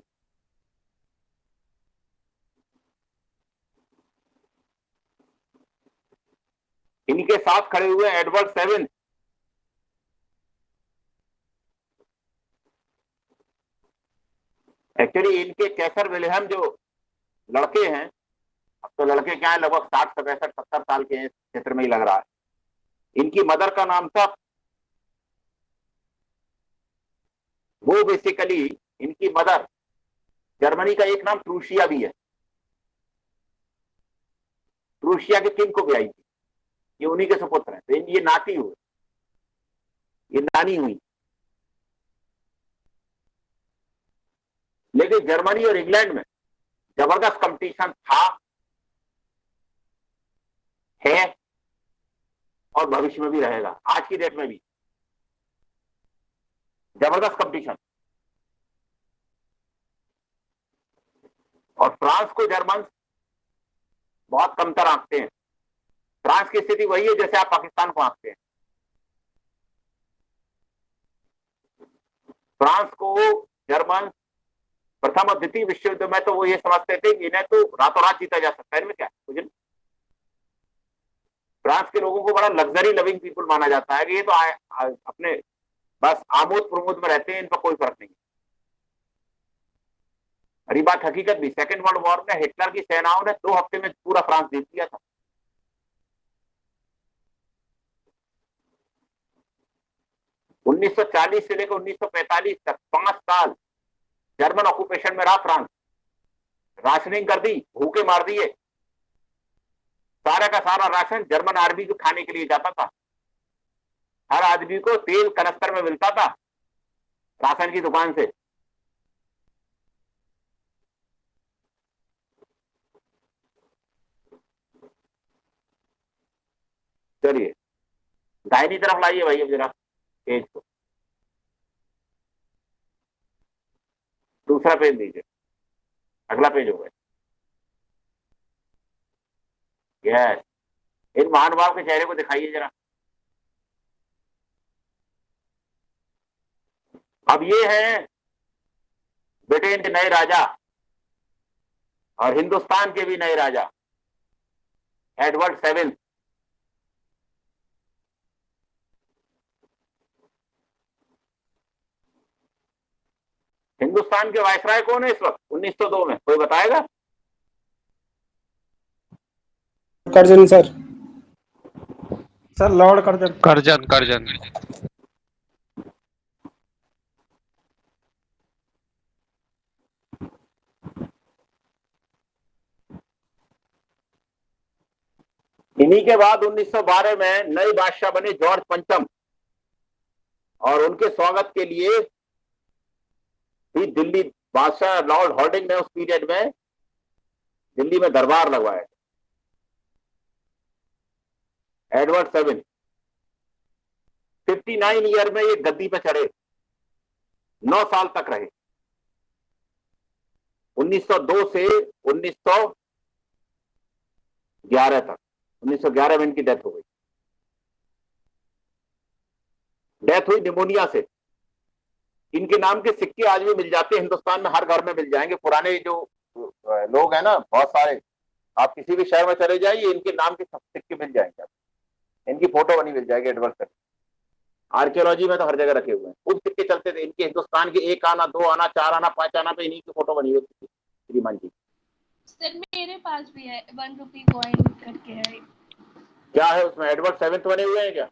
इनके साथ खड़े हुए एडवर्ड सेवन, एक्चुअली इनके कैसर विल्हेम जो लड़के हैं, अब तो लड़के क्या है, लगभग 60 65 70 साल के क्षेत्र में ही लग रहा है। इनकी मदर का नाम था वो बेसिकली इनकी मदर, जर्मनी का एक नाम प्रूशिया भी है, प्रूशिया के किंग को भी आई थी, ये उन्हीं के सुपुत्र हैं। तो ये नाती हुए, ये नानी हुई। लेकिन जर्मनी और इंग्लैंड में जबरदस्त कंपटीशन था, है और भविष्य में भी रहेगा, आज की डेट में भी जबरदस्त कंपटीशन। और फ्रांस को जर्मन बहुत कमतर आंकते हैं। फ्रांस की स्थिति वही है जैसे आप पाकिस्तान को आंकते हैं। फ्रांस को जर्मन प्रथम और द्वितीय विश्व युद्ध में तो वो ये समझते थे कि इन्हें तो रातों रात जीता जा सकता है, इनमें क्या है। फ्रांस के लोगों को बड़ा लग्जरी लविंग पीपल माना जाता है कि ये तो अपने बस आमोद प्रमोद में रहते हैं, इन पर कोई फर्क नहीं। अरे बात हकीकत भी, सेकेंड वर्ल्ड वॉर में हिटलर की सेनाओं ने 2 हफ्ते में पूरा फ्रांस जीत लिया था। उन्नीस 1940 से लेकर 1945 तक 5 साल जर्मन ऑक्यूपेशन में रहा फ्रांस। राशनिंग कर दी, भूखे मार दिए। सारा का सारा राशन जर्मन आर्मी को खाने के लिए जाता था। हर आदमी को तेल कनस्तर में मिलता था राशन की दुकान से। चलिए दाहिनी तरफ लाइए भाई अब जरा पेज को, दूसरा पेज दीजिए, अगला पेज हो गया। यस, इन महानुभाव के चेहरे को दिखाइए जरा। अब ये है ब्रिटेन के नए राजा और हिंदुस्तान के भी नए राजा, एडवर्ड 7। हिंदुस्तान के वायसराय कौन है इस वक्त 1902 में, कोई बताएगा? Curzon sir Lord Curzon. Curzon Curzon. इन्हीं के बाद 1912 में नए बादशाह बने जॉर्ज पंचम, और उनके स्वागत के लिए भी दिल्ली बादशाह लॉर्ड हॉर्डिंग ने उस पीरियड में दिल्ली में दरबार लगवाया। एडवर्ड 7 59 ईयर में ये गद्दी पे चढ़े, 9 साल तक रहे, 1902 से 1911 तक। 1911 में इनकी डेथ हो गई। डेथ हुई निमोनिया से। इनके नाम के सिक्के आज भी मिल जाते हैं हिंदुस्तान में, हर घर में मिल जाएंगे। पुराने जो लोग हैं ना बहुत सारे, आप किसी भी शहर में चले जाइए, इनके नाम के सिक्के मिल जाएंगे, इनकी फोटो बनी मिल जाएगी एडवर्ड 7। आर्कियोलॉजी में तो हर जगह रखे हुए हैं। खुद सिक्के चलते थे इनके, हिंदुस्तान के 1 आना 2 आना 4 आना 5 आना पे इन्हीं की फोटो बनी हुई थी श्रीमान जी। सर मेरे पास भी है 1 रुपी कॉइन करके है। क्या है उसमें, एडवर्ड 7 बने हुए हैं क्या?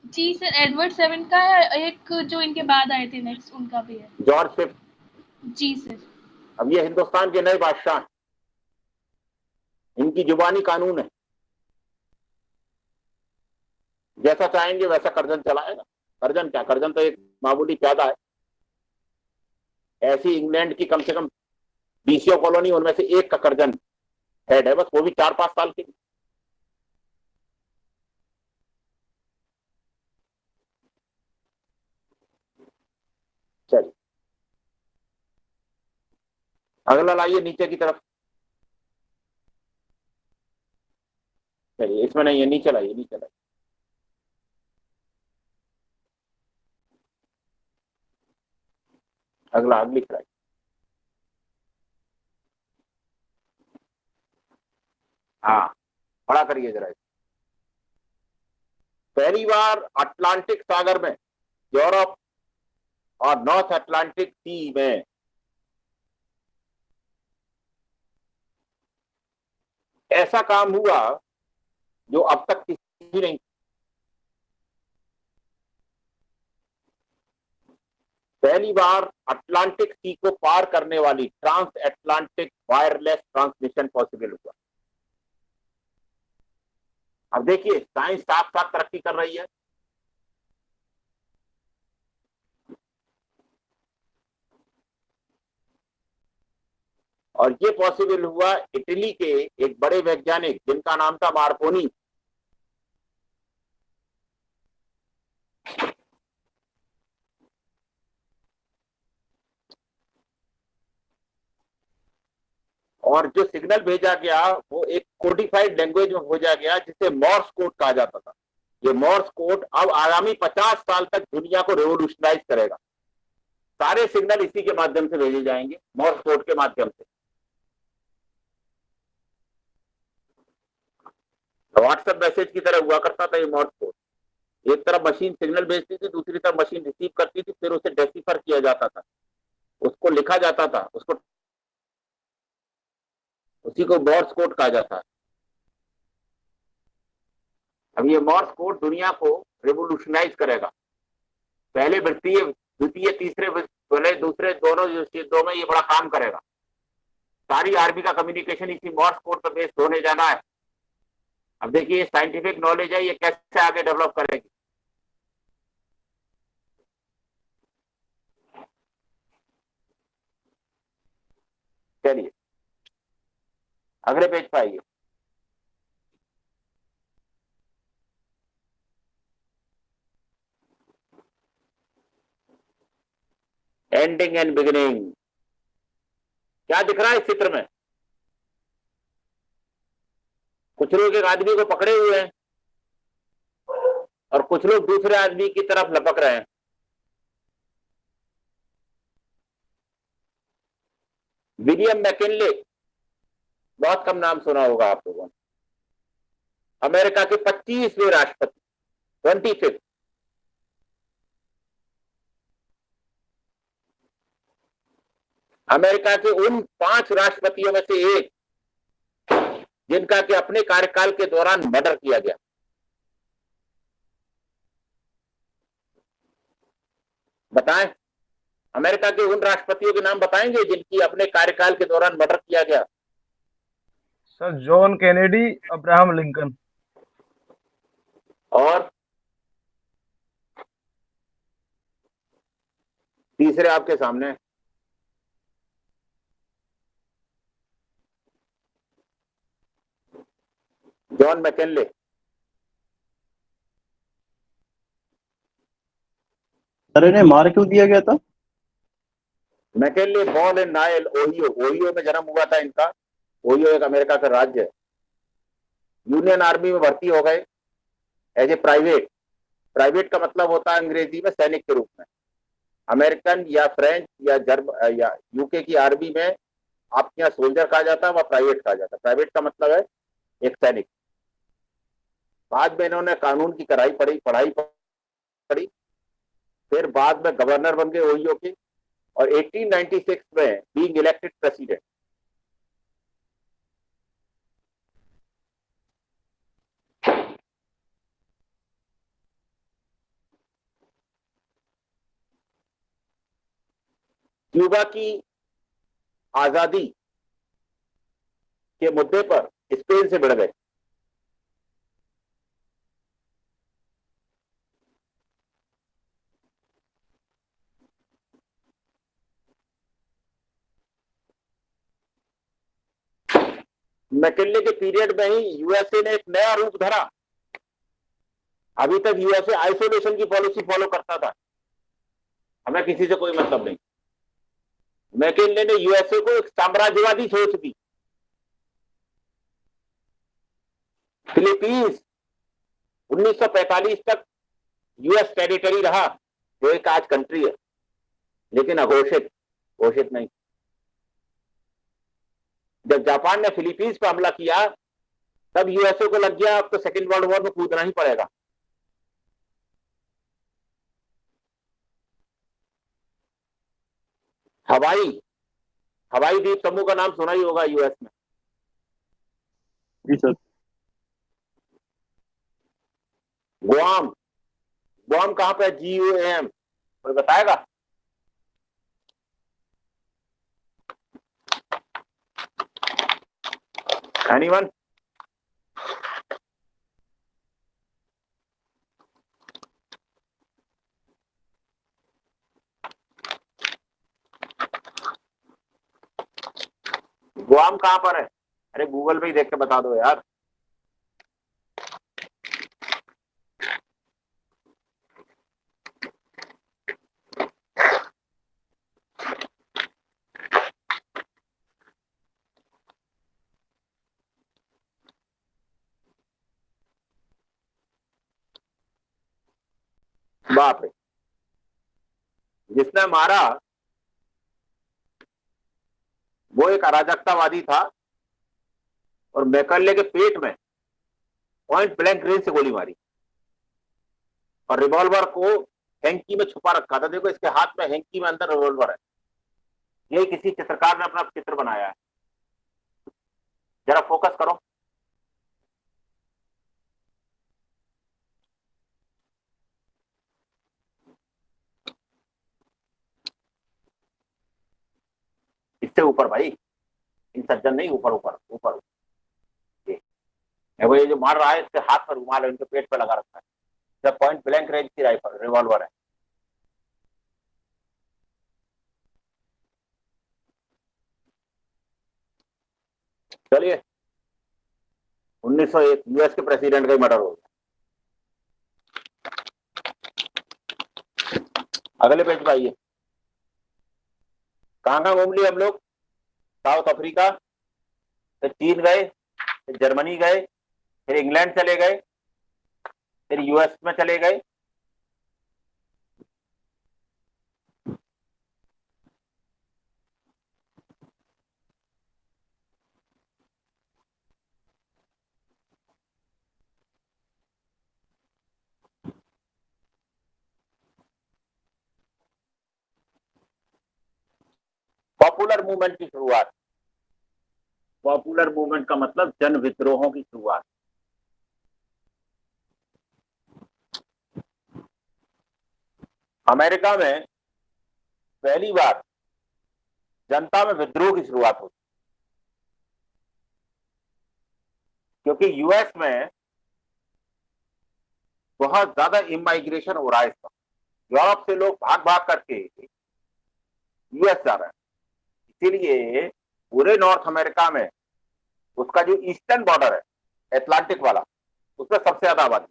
जी सर, एडवर्ड 7 का है, एक जो इनके बाद आए थे नेक्स्ट उनका भी है। जॉर्ज 5। जी सर। अब ये हिंदुस्तान के नए बादशाह हैं, इनकी जुबानी कानून है, जैसा चाहेंगे वैसा कर्जन चलाएगा। कर्जन क्या, कर्जन तो एक मामूली प्यादा है। ऐसी इंग्लैंड की कम से कम 20 कॉलोनी, उनमें से एक का कर्जन हेड है बस, वो भी 4-5 साल के लिए। चलिए अगला लाइए नीचे की तरफ। चलिए इसमें नहीं है, नीचे लाइए, नीचे लाइए। अगला अगली फ्लाइट। हाँ पढ़ा करिए जरा। पहली बार अटलांटिक सागर में, यूरोप और नॉर्थ अटलांटिक सी में ऐसा काम हुआ जो अब तक किसी नहीं। पहली बार अटलांटिक सी को पार करने वाली transatlantic wireless transmission possible हुआ। अब देखिए साइंस साथ साथ तरक्की कर रही है। और ये पॉसिबल हुआ इटली के एक बड़े वैज्ञानिक जिनका नाम था मार्कोनी। और जो सिग्नल भेजा गया वो एक कोडिफाइड लैंग्वेज में भेजा गया जिसे मॉर्स कोड कहा जाता था। ये मॉर्स कोड अब आगामी 50 साल तक दुनिया को रेवोल्यूशनाइज करेगा। सारे सिग्नल इसी के माध्यम से भेजे जाएंगे, मॉर्स कोड के माध्यम से। व्हाट्सएप मैसेज की तरह हुआ करता था ये मॉर्स कोड। एक तरफ मशीन सिग्नल भेजती थी, दूसरी तरफ मशीन रिसीव करती थी, फिर उसे डेसिफर किया जाता था, उसको लिखा जाता था, उसी को मॉर्स कोड कहा जाता है। अब ये मॉर्स कोड दुनिया को रिवोल्यूशनाइज करेगा। पहले द्वितीय तीसरे पहले दूसरे दोनों युद्धों में ये बड़ा काम करेगा। सारी आर्मी का कम्युनिकेशन इसी मॉर्स कोड पर बेस्ड होने जाना है। अब देखिए ये साइंटिफिक नॉलेज है, ये कैसे आगे डेवलप करेगी। चलिए अगले पेज पर आइए। एंडिंग एंड बिगिनिंग क्या दिख रहा है इस चित्र में? कुछ लोग एक आदमी को पकड़े हुए हैं और कुछ लोग दूसरे आदमी की तरफ लपक रहे हैं। विलियम मैकिनले, बहुत कम नाम सुना होगा आप लोगों ने, अमेरिका के 25वें राष्ट्रपति, 25th। अमेरिका के उन 5 राष्ट्रपतियों में से एक जिनका कि अपने कार्यकाल के दौरान मर्डर किया गया। बताएं, अमेरिका के उन राष्ट्रपतियों के नाम बताएंगे जिनकी अपने कार्यकाल के दौरान मर्डर किया गया। Sir John Kennedy, Abraham Lincoln. और तीसरे आपके सामने जॉन मैकिनले। सर इन्हें मार क्यों दिया गया था? McKinley born in Nile, Ohio में जन्म हुआ था इनका। ओहियो एक अमेरिका का राज्य है। यूनियन आर्मी में भर्ती हो गए एज ए प्राइवेट। प्राइवेट का मतलब होता है अंग्रेजी में सैनिक के रूप में। अमेरिकन या फ्रेंच या यूके की आर्मी में आपके यहाँ सोल्जर कहा जाता है, वह प्राइवेट कहा जाता है। प्राइवेट का मतलब है एक सैनिक। बाद में इन्होंने कानून की पढ़ाई पढ़ी, फिर बाद में गवर्नर बन गए ओहियो के, और 1896 में बीइंग इलेक्टेड प्रेसिडेंट। क्यूबा की आजादी के मुद्दे पर स्पेन से भिड़ गए। मैकिनले के पीरियड में ही यूएसए ने एक नया रूप धरा। अभी तक यूएसए आइसोलेशन की पॉलिसी फॉलो करता था, हमें किसी से कोई मतलब नहीं। मैकिनले ने यूएसए को एक साम्राज्यवादी सोच दी। फिलीपींस 1945 तक यूएस टेरिटरी रहा, जो एक आज कंट्री है, लेकिन घोषित नहीं। जब जापान ने फिलीपींस पर हमला किया तब यूएसए को लग गया अब तो सेकेंड वर्ल्ड वॉर में कूदना ही पड़ेगा। हवाई द्वीप समूह का नाम सुना ही होगा यूएस में। जी सर। गुआम कहां पे? GUAM, कोई बताएगा? एनीवन? गुआम कहाँ पर है? अरे गूगल पे ही देख के बता दो यार। बाप रे, जिसने मारा वो एक अराजकतावादी था और मैकले के पेट में पॉइंट ब्लैंक रेंज से गोली मारी और रिवॉल्वर को हैंकी में छुपा रखा था। देखो इसके हाथ में हैंकी में अंदर रिवॉल्वर है। यही किसी चित्रकार ने अपना चित्र बनाया है। जरा फोकस करो। इससे ऊपर भाई, इन सज्जन नहीं, ऊपर ऊपर ऊपर। वो ये जो मार रहा है इसके हाथ पर रुमाल है, इनके पेट पे लगा रखा है। जब पॉइंट ब्लैंक रेंज की राइफल रिवॉल्वर है। चलिए, 1901 यूएस के प्रेसिडेंट का ही मर्डर हो गया। अगले पेज पे आइए। कहाँ कहाँ घूम लिए हम लोग? साउथ अफ्रीका, फिर चीन गए, फिर जर्मनी गए, फिर इंग्लैंड चले गए, फिर यूएस में चले गए। पॉपुलर मूवमेंट की शुरुआत। पॉपुलर मूवमेंट का मतलब जन विद्रोहों की शुरुआत। अमेरिका में पहली बार जनता में विद्रोह की शुरुआत हुई, क्योंकि यूएस में बहुत ज्यादा इमाइग्रेशन हो रहा है। इसका यूरोप से लोग भाग भाग करके यूएस जा रहे हैं। इसीलिए पूरे नॉर्थ अमेरिका में उसका जो ईस्टर्न बॉर्डर है, अटलांटिक वाला, उसमें सबसे ज्यादा आबादी है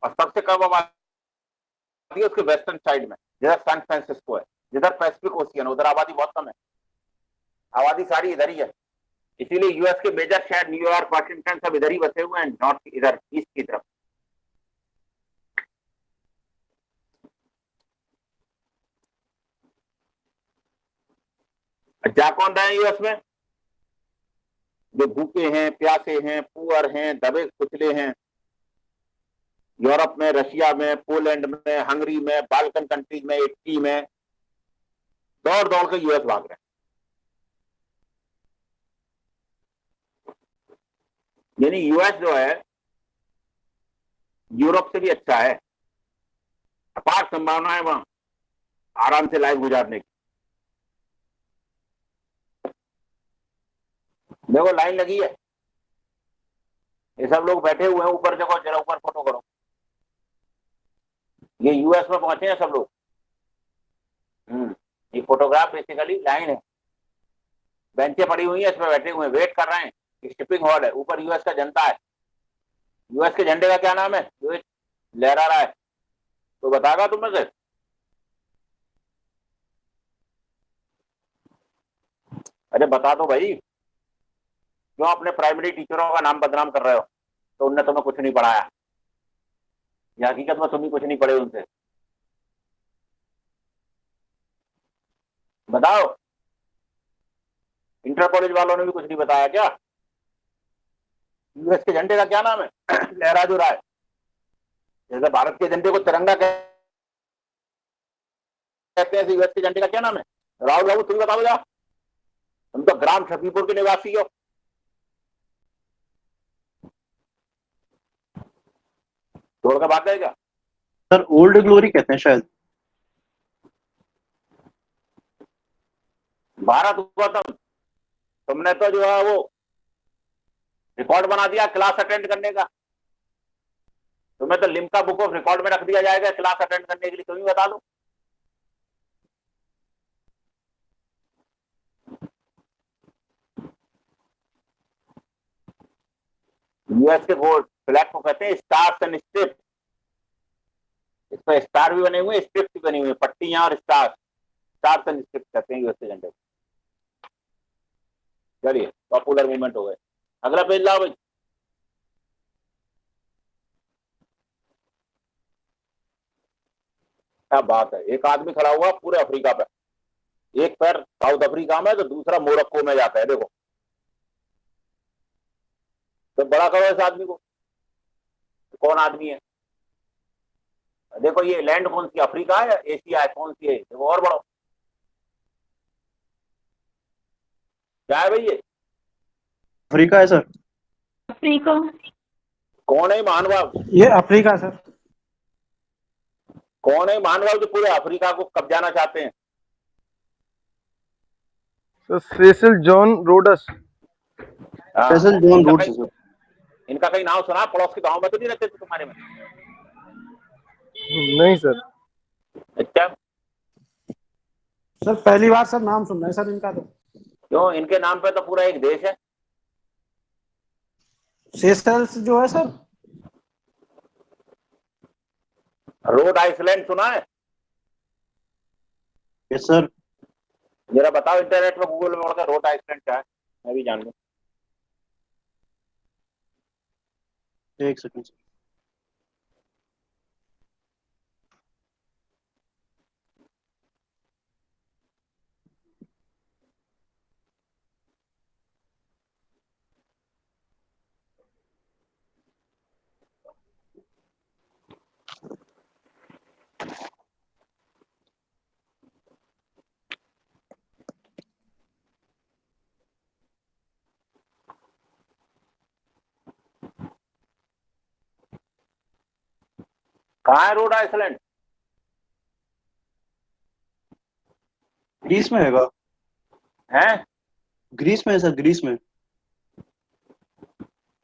और सबसे कम आबादी है उसके वेस्टर्न साइड में, जिधर सैन फ्रांसिस्को है, जिधर पैसिफिक ओशियन, उधर आबादी बहुत कम है। आबादी सारी इधर ही है। इसीलिए यूएस के मेजर शहर न्यूयॉर्क, वाशिंगटन सब इधर ही बसे हुए हैं, नॉर्थ इधर ईस्ट की तरफ। जा कौन रहे हैं यूएस में? जो भूखे हैं, प्यासे हैं, पुअर हैं, दबे कुचले हैं। यूरोप में, रशिया में, पोलैंड में, हंगरी में, बाल्कन कंट्रीज में, इटली में दौड़ दौड़ के यूएस भाग रहे हैं। यानी यूएस जो है यूरोप से भी अच्छा है। अपार संभावना है वहां आराम से लाइफ गुजारने की। देखो लाइन लगी है, ये सब लोग बैठे हुए हैं ऊपर। देखो जरा ऊपर फोटो करो। ये यूएस में पहुंचे हैं सब लोग। ये फोटोग्राफ बेसिकली लाइन है, बेंचें पड़ी हुई है, इसमें बैठे हुए हैं, वेट कर रहे हैं। शिपिंग हॉल है, ऊपर यूएस का जनता है। यूएस के झंडे का क्या नाम है जो लहरा रहा है? तो बताएगा तुम्हें से? अरे बता दो भाई, क्यों अपने प्राइमरी टीचरों का नाम बदनाम कर रहे हो? तो उनने तुम्हें कुछ नहीं पढ़ाया, या हकीकत में तुम ही कुछ नहीं पढ़े उनसे? बताओ, इंटर कॉलेज वालों ने भी कुछ नहीं बताया क्या? यूएस के झंडे का क्या नाम है लहरा जो रहा है? जैसे भारत के झंडे को तिरंगा कहते हैं, यूएस के झंडे का क्या नाम है? राहुल बाबू तुम बताओ जा, तुम तो ग्राम शफीपुर के निवासी हो। छोड़ कर भाग जाएगा। सर ओल्ड ग्लोरी कहते हैं शायद। भारत हुआ तुमने तो जो है वो रिकॉर्ड बना दिया क्लास अटेंड करने का। तुम्हें तो लिम्का बुक ऑफ रिकॉर्ड में रख दिया जाएगा क्लास अटेंड करने के लिए, तुम्हें बता दो। यूएस के बोर्ड फ्लैग को कहते हैं स्टार्स एंड स्ट्रिप्स। इसमें स्टार भी बने हुए, स्ट्रिप्स भी बनी हुई, पट्टियां और स्टार्स, स्टार्स एंड स्ट्रिप्स कहते हैं यूएस के झंडे। चलिए पॉपुलर मूवमेंट हो गए। अगला पेज लाओ भाई। क्या बात है, एक आदमी खड़ा हुआ पूरे अफ्रीका पे, एक पैर साउथ अफ्रीका में तो दूसरा मोरक्को में जाता है। देखो तो बड़ा करो इस आदमी को, कौन आदमी है। देखो ये लैंड कौन सी, अफ्रीका है या एशिया है, कौन सी है, देखो और बड़ो। क्या है भाई ये, अफ्रीका है सर। अफ्रीका। कौन है महानुभाव, ये अफ्रीका सर। कौन है महानुभाव जो पूरे अफ्रीका को कब्जाना चाहते हैं। Sir Cecil John Rhodes. Cecil John इनका रोड्स कहीं, सर। इनका कहीं नाम सुना, पड़ोस के गांव में तो नहीं रहते थे तुम्हारे में। नहीं सर। अच्छा सर पहली बार सर नाम सुन रहे हैं सर इनका तो। क्यों, इनके नाम पे तो पूरा एक देश है। सेशल्स जो है सर। रोड आइसलैंड सुना है, यस सर। जरा बताओ इंटरनेट में गूगल में पढ़कर रोड आइसलैंड क्या है, मैं भी जान लूं। एक सेकंड सर। कहाँ है रोड आइसलैंड। ग्रीस में हैगा। है ग्रीस में है सर, ग्रीस में।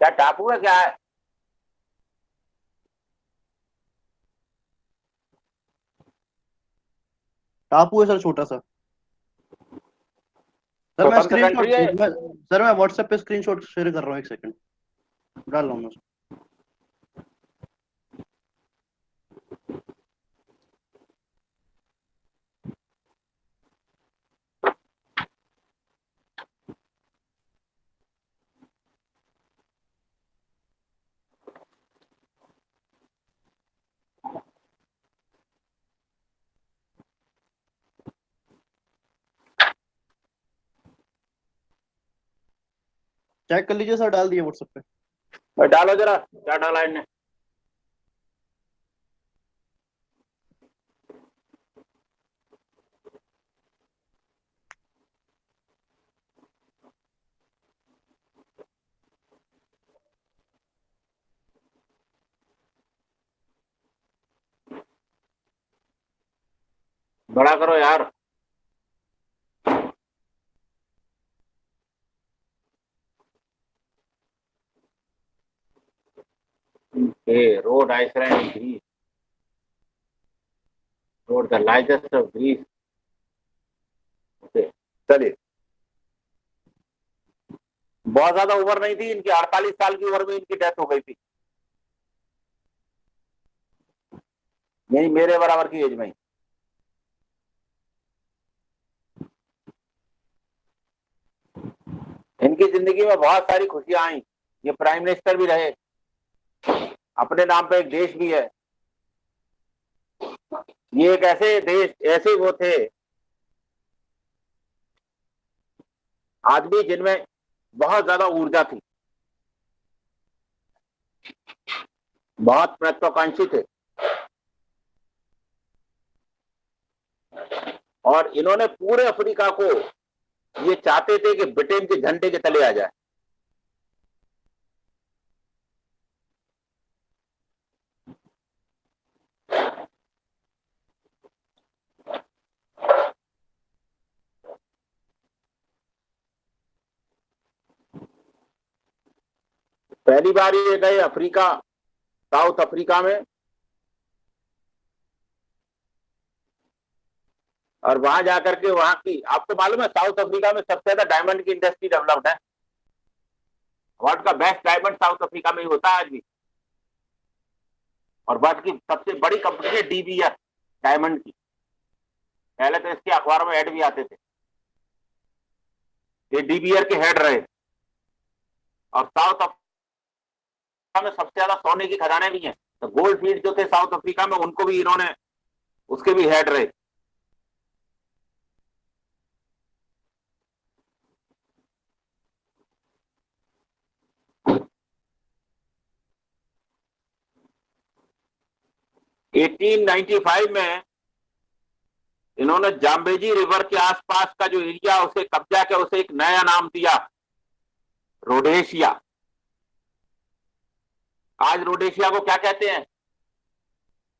क्या टापू है, क्या है। टापू है सर, छोटा सा। सर मैं स्वतंत्र कंट्री है। सर मैं व्हाट्सएप पे स्क्रीनशॉट शेयर कर रहा हूँ, एक सेकंड डाल रहा हूँ मैं। चेक कर लीजिए सर, डाल दिए व्हाट्सएप पे। भाई डालो जरा, क्या डाला इनने। बड़ा करो यार। Rhode island Greece, Rhode the largest of Greece. चलिए, बहुत ज्यादा उम्र नहीं थी इनकी, 48 साल की उम्र में इनकी डेथ हो गई थी, यही मेरे बराबर की एज में ही। इनकी जिंदगी में बहुत सारी खुशियां आई, ये प्राइम मिनिस्टर भी रहे, अपने नाम पे एक देश भी है। ये एक ऐसे देश, ऐसे वो थे आदमी जिनमें बहुत ज्यादा ऊर्जा थी, बहुत महत्वाकांक्षी थे, और इन्होंने पूरे अफ्रीका को, ये चाहते थे कि ब्रिटेन के झंडे के तले आ जाए। पहली बार ये गए अफ्रीका, साउथ अफ्रीका में, और वहां जाकर के वहां की, आपको मालूम है साउथ अफ्रीका में सबसे ज्यादा डायमंड की इंडस्ट्री डेवलप्ड है। वर्ल्ड का बेस्ट डायमंड साउथ अफ्रीका में ही होता है आज भी। और वर्ल्ड की सबसे बड़ी कंपनी है डीबीआर डायमंड की। पहले तो इसके अखबारों में ऐड भी आते थे। ये डीबीआर के हेड रहे। और साउथ अफ्रीका में सबसे ज्यादा सोने की खदानें भी हैं। तो गोल्ड फील्ड जो थे साउथ अफ्रीका में, उनको भी इन्होंने, उसके भी हेड रहे। (1895) में इन्होंने जाम्बेजी रिवर के आसपास का जो एरिया उसे कब्जा किया, उसे एक नया नाम दिया, रोडेशिया। आज रोडेशिया को क्या कहते हैं,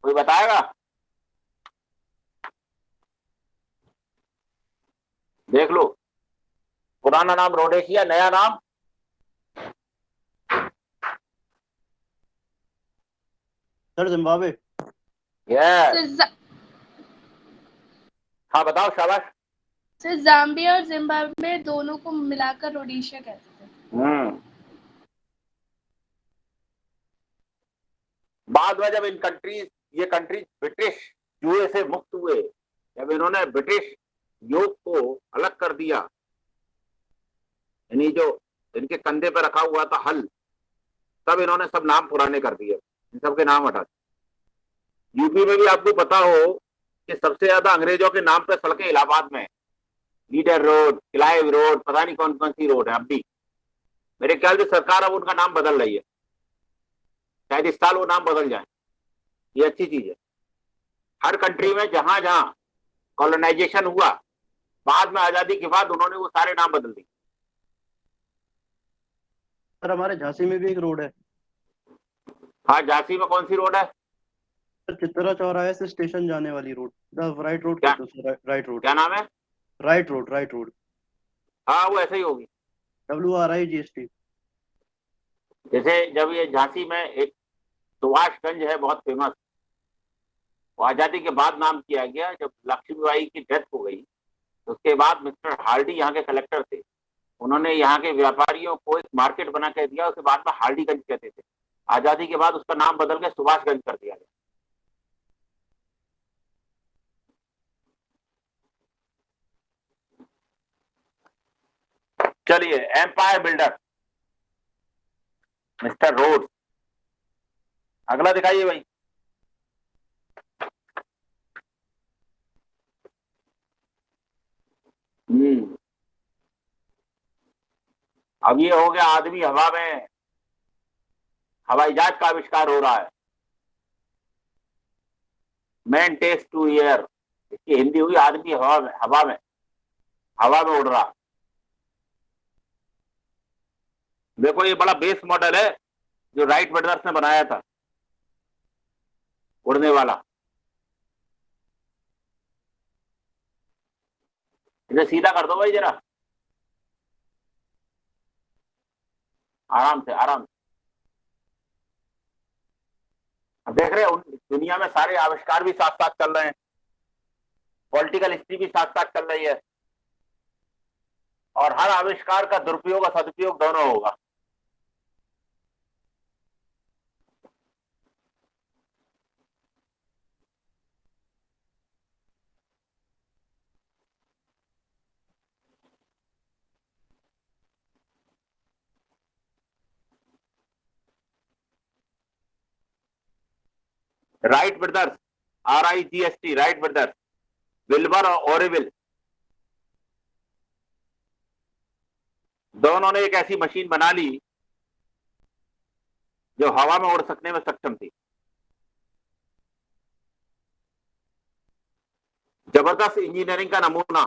कोई बताएगा? देख लो, पुराना नाम रोडेशिया, नया नाम सर जिम्बाब्वे। यस। सर जा- हाँ बताओ, शाबाश। सर जाम्बिया और जिम्बाब्वे दोनों को मिलाकर रोडेशिया कहते थे। बाद में जब इन कंट्रीज, ये कंट्रीज ब्रिटिश जुए से मुक्त हुए, जब इन्होंने ब्रिटिश योग को अलग कर दिया, यानी जो इनके कंधे पर रखा हुआ था हल, तब इन्होंने सब नाम पुराने कर दिए, इन सबके नाम हटा दिए। यूपी में भी आपको पता हो कि सबसे ज्यादा अंग्रेजों के नाम पे सड़कें इलाहाबाद में, लीडर रोड, क्लाइव रोड, पता नहीं कौन कौन सी रोड है अब भी। मेरे ख्याल से सरकार अब उनका नाम बदल रही है, शायद इस साल वो नाम बदल जाए। ये अच्छी चीज है। हर कंट्री में जहां जहां कॉलोनाइजेशन हुआ, बाद में आजादी के बाद उन्होंने वो सारे नाम बदल दिए। सर हमारे झांसी में भी एक रोड है हाँ, झांसी में कौन सी रोड है? सर, चित्तरा चौराहे से स्टेशन जाने वाली रोड, राइट रोड क्या? कहते हैं सर, राइट रोड। क्या नाम है? राइट रोड, राइट रोड, हाँ, वो ऐसे ही होगी। WRIGST। जैसे जब ये झांसी में एक सुभाषगंज है बहुत फेमस, वो आजादी के बाद नाम किया गया। जब लक्ष्मीबाई की डेथ हो गई तो उसके बाद मिस्टर हार्डी यहाँ के कलेक्टर थे, उन्होंने यहाँ के व्यापारियों को एक मार्केट बना के दिया, उसे बाद में हार्डीगंज कहते थे। आजादी के बाद उसका नाम बदल के सुभाषगंज कर दिया गया। चलिए, एम्पायर बिल्डर मिस्टर रोड्स, अगला दिखाइए भाई। अब ये हो गया आदमी हवा में, हवाई जहाज का आविष्कार हो रहा है। मैन टेक्स टू एयर, इसकी हिंदी हुई आदमी हवा में, हवा में उड़ रहा। देखो, ये बड़ा बेस मॉडल है जो राइट ब्रदर्स ने बनाया था, उड़ने वाला। इसे सीधा कर दो भाई जरा, आराम से आराम से। अब देख रहे हो, दुनिया में सारे आविष्कार भी साथ साथ चल रहे हैं, पॉलिटिकल हिस्ट्री भी साथ साथ चल रही है, और हर आविष्कार का दुरुपयोग और सदुपयोग दोनों होगा। Wright brothers, RIGST, Wright brothers, Wilbur और ओरेविल, दोनों ने एक ऐसी मशीन बना ली जो हवा में उड़ सकने में सक्षम थी। जबरदस्त इंजीनियरिंग का नमूना।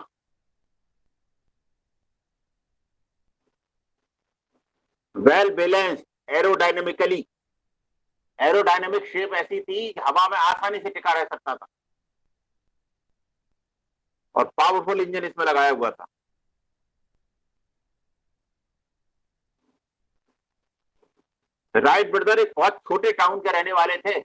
वेल बैलेंस्ड एरोडायनेमिकली, एरोडायनेमिक शेप ऐसी थी कि हवा में आसानी से टिका रह सकता था, और पावरफुल इंजन इसमें लगाया हुआ था। राइट ब्रदर एक बहुत छोटे टाउन के रहने वाले थे।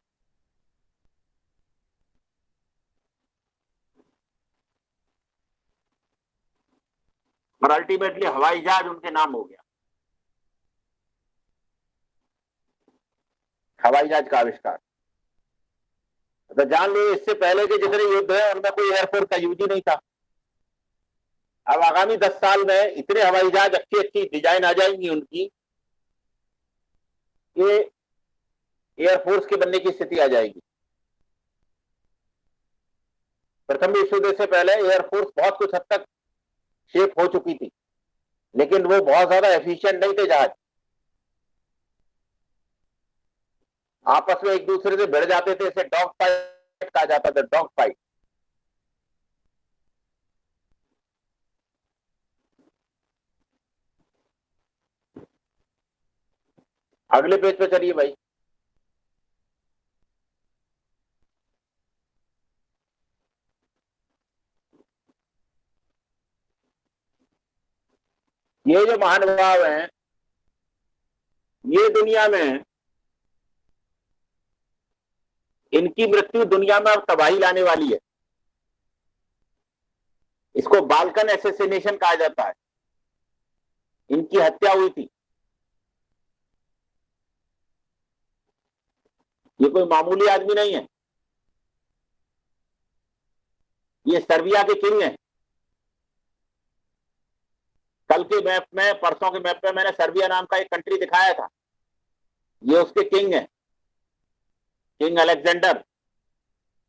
और अल्टीमेटली हवाई जहाज उनके नाम हो गया, हवाई जहाज का आविष्कार। तो जान लो इससे पहले के जितने युद्ध है उनमें कोई एयरफोर्स का यूज ही नहीं था। अब आगामी 10 साल में इतने हवाई जहाज अच्छी अच्छी डिजाइन आ जाएंगी उनकी, ये एयरफोर्स के बनने की स्थिति आ जाएगी। प्रथम विश्व युद्ध से पहले एयरफोर्स बहुत कुछ हद तक शेप हो चुकी थी, लेकिन वो बहुत ज्यादा एफिशिएंट नहीं थे जहाज। आपस में एक दूसरे से भिड़ जाते थे, इसे डॉग फाइट कहा जाता था, डॉग फाइट। अगले पेज पे चलिए भाई। ये जो महानुभाव हैं, ये दुनिया में इनकी मृत्यु दुनिया में अब तबाही लाने वाली है। इसको बाल्कन एसेसिनेशन कहा जाता है। इनकी हत्या हुई थी। ये कोई मामूली आदमी नहीं है, ये सर्बिया के किंग हैं। कल के मैप में, परसों के मैप में मैंने सर्बिया नाम का एक कंट्री दिखाया था, ये उसके किंग हैं, किंग अलेक्जेंडर।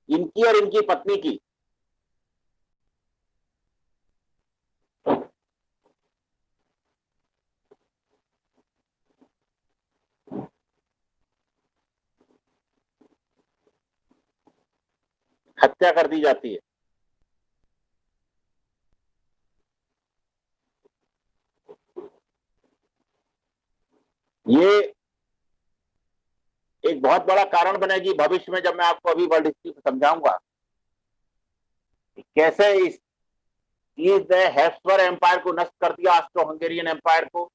इनकी और इनकी पत्नी की हत्या कर दी जाती है। ये एक बहुत बड़ा कारण बनेगी भविष्य में, जब मैं आपको अभी वर्ल्ड हिस्ट्री को समझाऊंगा कैसे इस हैब्सबर्ग एम्पायर को नष्ट कर दिया, ऑस्ट्रो हंगेरियन एम्पायर को,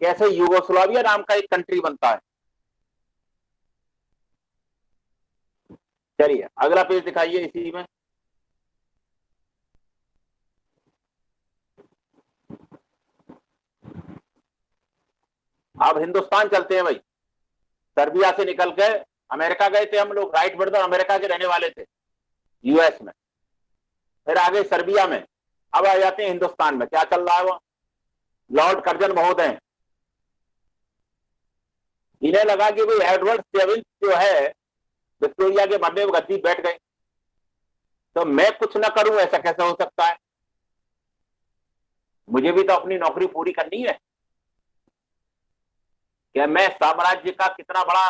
कैसे यूगोस्लाविया नाम का एक कंट्री बनता है। चलिए अगला पेज दिखाइए इसी में। अब हिंदुस्तान चलते हैं भाई। सर्बिया से निकल के अमेरिका गए थे हम लोग, राइट ब्रदर अमेरिका के रहने वाले थे, यूएस में। फिर आगे सर्बिया में, अब आ जाते हैं हिंदुस्तान में। क्या चल रहा है वो? लॉर्ड कर्जन महोदय, इन्हें लगा कि भाई एडवर्ड सेविंस जो है विक्टोरिया के मरने में गद्दी बैठ गए, तो मैं कुछ ना करूं, ऐसा कैसे हो सकता है? मुझे भी तो अपनी नौकरी पूरी करनी है। क्या मैं साम्राज्य का कितना बड़ा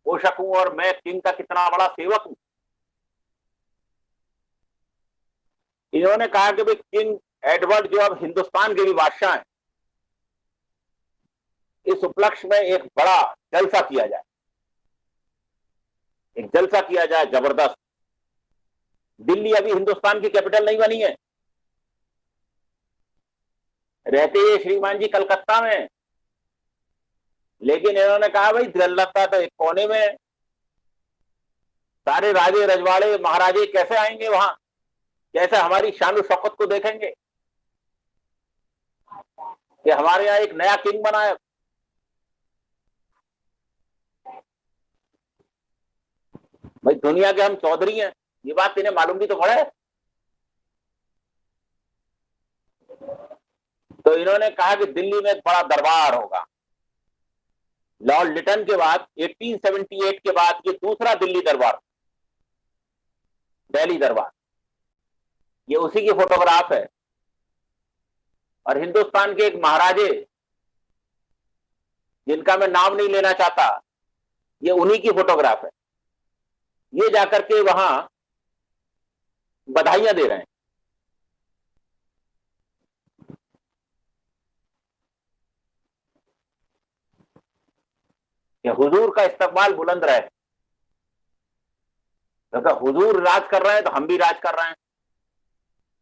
पोषक हूं और मैं किंग का कितना बड़ा सेवक हूं? इन्होंने कहा कि भाई किंग एडवर्ड जो अब हिंदुस्तान के भी बादशाह हैं, इस उपलक्ष्य में एक बड़ा जलसा किया जाए, एक जलसा किया जाए जबरदस्त। दिल्ली अभी हिंदुस्तान की कैपिटल नहीं बनी है, रहते ये श्रीमान जी कलकत्ता में, लेकिन इन्होंने कहा भाई कलकत्ता तो एक कोने में है, सारे राजे रजवाड़े महाराजे कैसे आएंगे वहां, कैसे हमारी शान शौकत को देखेंगे कि हमारे यहाँ एक नया किंग बना है। भाई दुनिया के हम चौधरी हैं, ये बात इन्हें मालूम भी तो पड़े। तो इन्होंने कहा कि दिल्ली में एक बड़ा दरबार होगा। लॉर्ड लिटन के बाद 1878 के बाद ये दूसरा दिल्ली दरबार, दिल्ली दरबार, ये उसी की फोटोग्राफ है। और हिंदुस्तान के एक महाराजे जिनका मैं नाम नहीं लेना चाहता, ये उन्हीं की फोटोग्राफ है। ये जाकर के वहां बधाइयां दे रहे हैं। कि हुजूर का इस्तकबाल बुलंद रहे, तो हुजूर राज कर रहे हैं तो हम भी राज कर रहे हैं,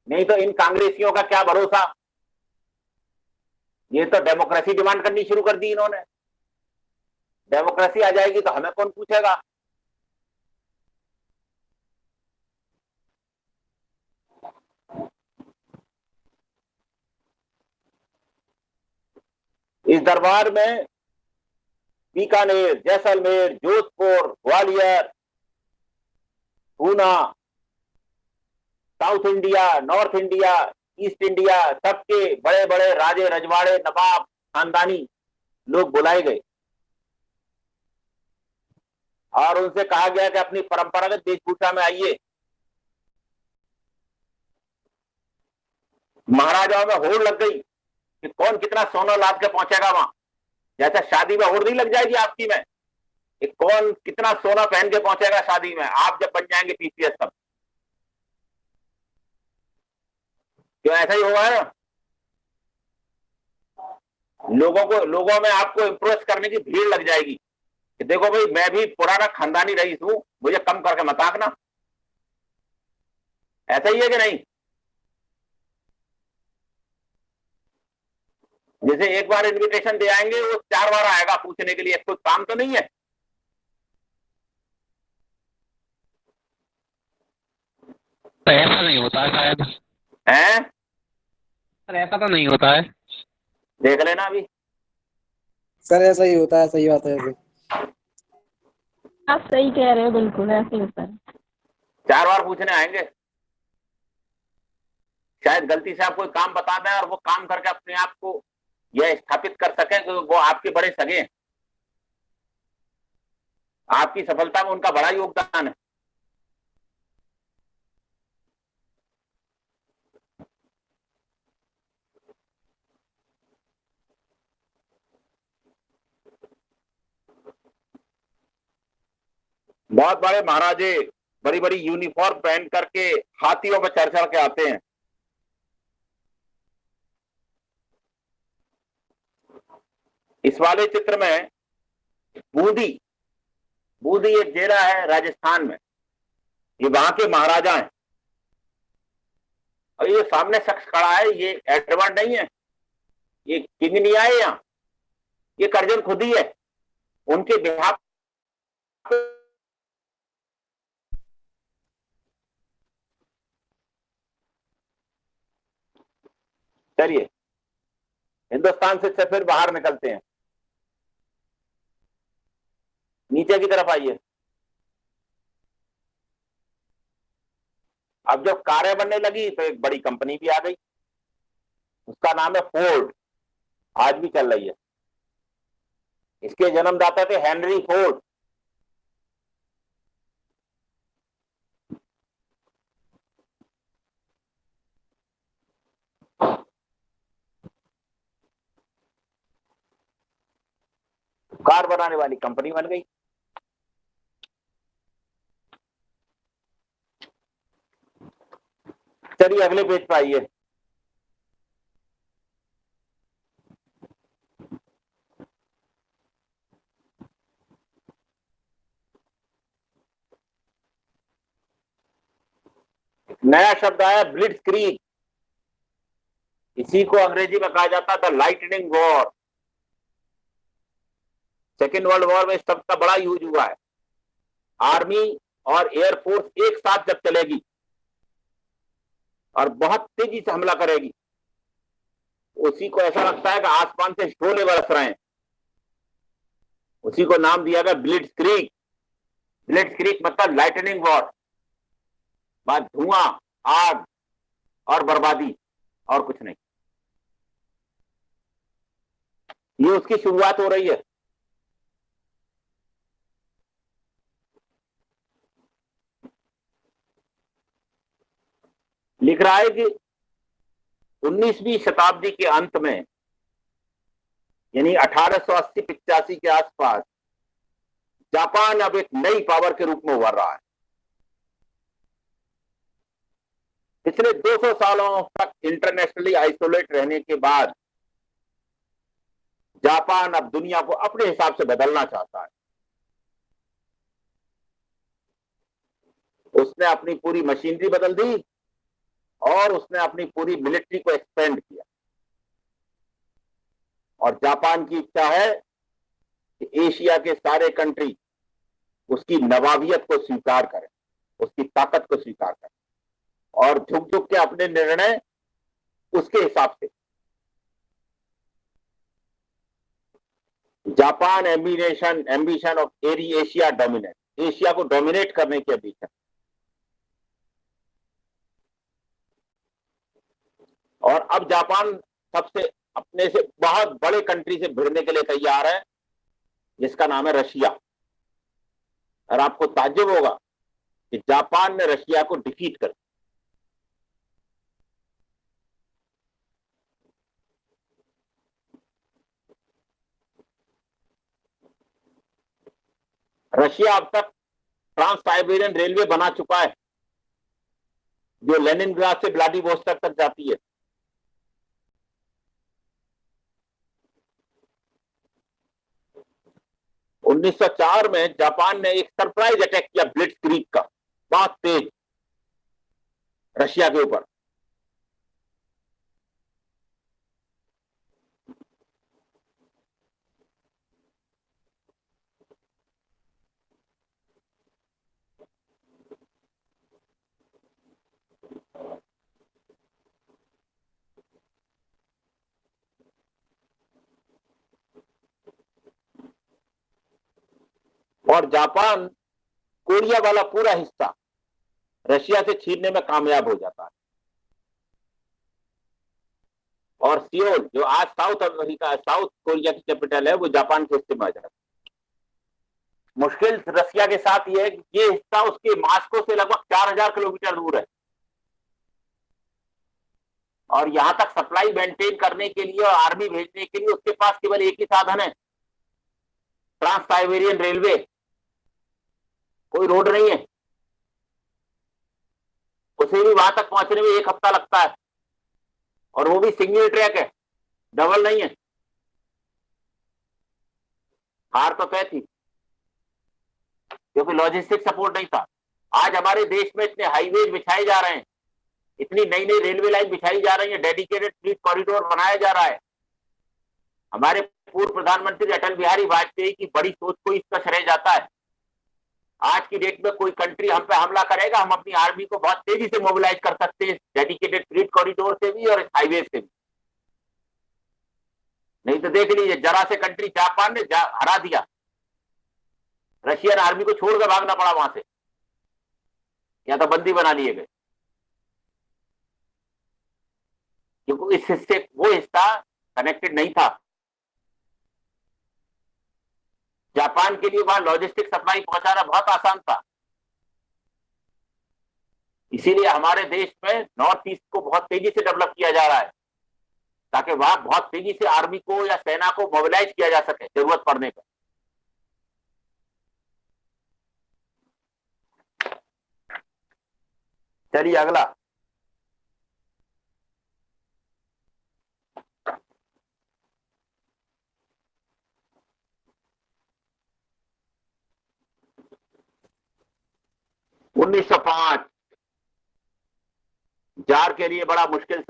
नहीं तो इन कांग्रेसियों का क्या भरोसा। ये तो डेमोक्रेसी डिमांड करनी शुरू कर दी इन्होंने। डेमोक्रेसी आ जाएगी तो हमें कौन पूछेगा। इस दरबार में Bikaner, Jaisalmer, Jodhpur, Gwalior, Poona, south India, north India, east India, सबके बड़े बड़े राजे रजवाड़े, नवाब, खानदानी लोग बुलाए गए और उनसे कहा गया कि अपनी परंपरागत वेशभूषा में आइए। महाराजाओं में होड़ लग गई कि कौन कितना सोना लाद के पहुंचेगा वहां। जैसा शादी में होड़ नहीं लग जाएगी आपकी में कि कौन कितना सोना पहन के पहुंचेगा शादी में, आप जब बन जाएंगे पीसीएस तब। क्यों ऐसा ही होगा ना, लोगों में आपको इंप्रेस करने की भीड़ लग जाएगी कि देखो भाई मैं भी पुराना खानदानी रईस हूं, मुझे कम करके मत आंकना। ऐसा ही है कि नहीं। जैसे एक बार इनविटेशन दे आएंगे वो 4 बार आएगा पूछने के लिए, कोई काम तो नहीं है। तो ऐसा नहीं होता है शायद। हैं? सर ऐसा तो नहीं होता है। देख लेना अभी। सर ऐसा ही होता है, सही बात है ऐसे। आप सही कह रहे हो, बिल्कुल ऐसे ही होता है। 4 बार पूछने आएंगे, शायद गलती से आप कोई काम बता दें और वो काम करके अपने आप को यह स्थापित कर सके कि वो आपके बड़े सगे हैं। आपकी सफलता में उनका बड़ा योगदान है। बहुत बड़े महाराजे बड़ी बड़ी यूनिफॉर्म पहन करके हाथियों पर चढ़ चढ़ के आते हैं। इस वाले चित्र में बूंदी एक जिला है राजस्थान में, ये वहां के महाराजा हैं। और ये सामने शख्स खड़ा है, ये एडवर्ड नहीं है, ये किंग नहीं आए यहाँ, ये कर्जन खुद ही है। उनके बिहार चलिए हिंदुस्तान से फिर बाहर निकलते हैं, नीचे की तरफ आइए। अब जब कारें बनने लगी तो एक बड़ी कंपनी भी आ गई, उसका नाम है फोर्ड, आज भी चल रही है। इसके जन्मदाता थे हेनरी फोर्ड। कार बनाने वाली कंपनी बन गई। चलिए अगले पेज पर आइए। नया शब्द आया ब्लिट्जक्रीग। इसी को अंग्रेजी में कहा जाता था lightning war. Second world war में इस शब्द का बड़ा यूज हुआ है। आर्मी और एयरफोर्स एक साथ जब चलेगी और बहुत तेजी से हमला करेगी, उसी को ऐसा लगता है कि आसमान से शोले बरस रहे हैं, उसी को नाम दिया गया ब्लिट्जक्रीग। ब्लिट्जक्रीग मतलब लाइटनिंग वॉर, बात धुआं, आग और बर्बादी और कुछ नहीं। ये उसकी शुरुआत हो रही है। लिख रहा है कि 19वीं शताब्दी के अंत में, यानी 1880-85 के आसपास, जापान अब एक नई पावर के रूप में उभर रहा है। पिछले 200 सालों तक इंटरनेशनली आइसोलेट रहने के बाद जापान अब दुनिया को अपने हिसाब से बदलना चाहता है। उसने अपनी पूरी मशीनरी बदल दी और उसने अपनी पूरी मिलिट्री को एक्सपेंड किया। और जापान की इच्छा है कि एशिया के सारे कंट्री उसकी नवाबियत को स्वीकार करें, उसकी ताकत को स्वीकार करें और झुक झुक के अपने निर्णय उसके हिसाब से। Japan ambition of Asia dominate, Asia को डोमिनेट करने की एम्बिशन। और अब जापान सबसे अपने से बहुत बड़े कंट्री से भिड़ने के लिए तैयार है, जिसका नाम है रशिया। और आपको ताज्जुब होगा कि जापान ने रशिया को डिफीट कर, रशिया अब तक ट्रांस साइबेरियन रेलवे बना चुका है, जो लेनिनग्राड से व्लादिवोस्टोक तक जाती है। उन्नीस सौ 4 में जापान ने एक सरप्राइज अटैक किया ब्लिट्जक्रीग का, बहुत तेज, रशिया के ऊपर। और जापान कोरिया वाला पूरा हिस्सा रशिया से छीनने में कामयाब हो जाता है। और सियोल, जो आज साउथ कोरिया की कैपिटल है, वो जापान के हिस्से में आ जाता है। मुश्किल रशिया के साथ ये है कि ये हिस्सा उसके मास्को से लगभग 4000 किलोमीटर दूर है, और यहां तक सप्लाई मेंटेन करने के लिए और आर्मी भेजने के लिए उसके पास केवल एक ही साधन है, ट्रांस साइबेरियन रेलवे। कोई रोड नहीं है, उसे भी वहां तक पहुंचने में 1 हफ्ता लगता है, और वो भी सिंगल ट्रैक है, डबल नहीं है। हार तो तय थी, क्योंकि लॉजिस्टिक सपोर्ट नहीं था। आज हमारे देश में इतने हाईवे बिछाए जा रहे हैं, इतनी नई नई रेलवे लाइन बिछाई जा रही है, डेडिकेटेड फ्लीट कॉरिडोर बनाया जा रहा है। हमारे पूर्व प्रधानमंत्री अटल बिहारी वाजपेयी की बड़ी सोच को इसका श्रेय जाता है। आज की डेट में कोई कंट्री हम पे हमला करेगा, हम अपनी आर्मी को बहुत तेजी से मोबिलाइज कर सकते हैं, डेडिकेटेड फ्लीट कॉरिडोर से भी और हाईवे से भी। नहीं तो देख लीजिए, जरा से कंट्री जापान ने हरा दिया, रशियन आर्मी को छोड़कर भागना पड़ा वहां से, या तो बंदी बना लिए गए, क्योंकि इस हिस्से वो हिस्सा कनेक्टेड नहीं था। जापान के लिए वहां लॉजिस्टिक सप्लाई पहुंचाना बहुत आसान था। इसीलिए हमारे देश में नॉर्थ ईस्ट को बहुत तेजी से डेवलप किया जा रहा है, ताकि वहां बहुत तेजी से आर्मी को या सेना को मोबिलाइज किया जा सके जरूरत पड़ने पर। चलिए अगला। उन्नीस सौ 5 जार के लिए बड़ा मुश्किल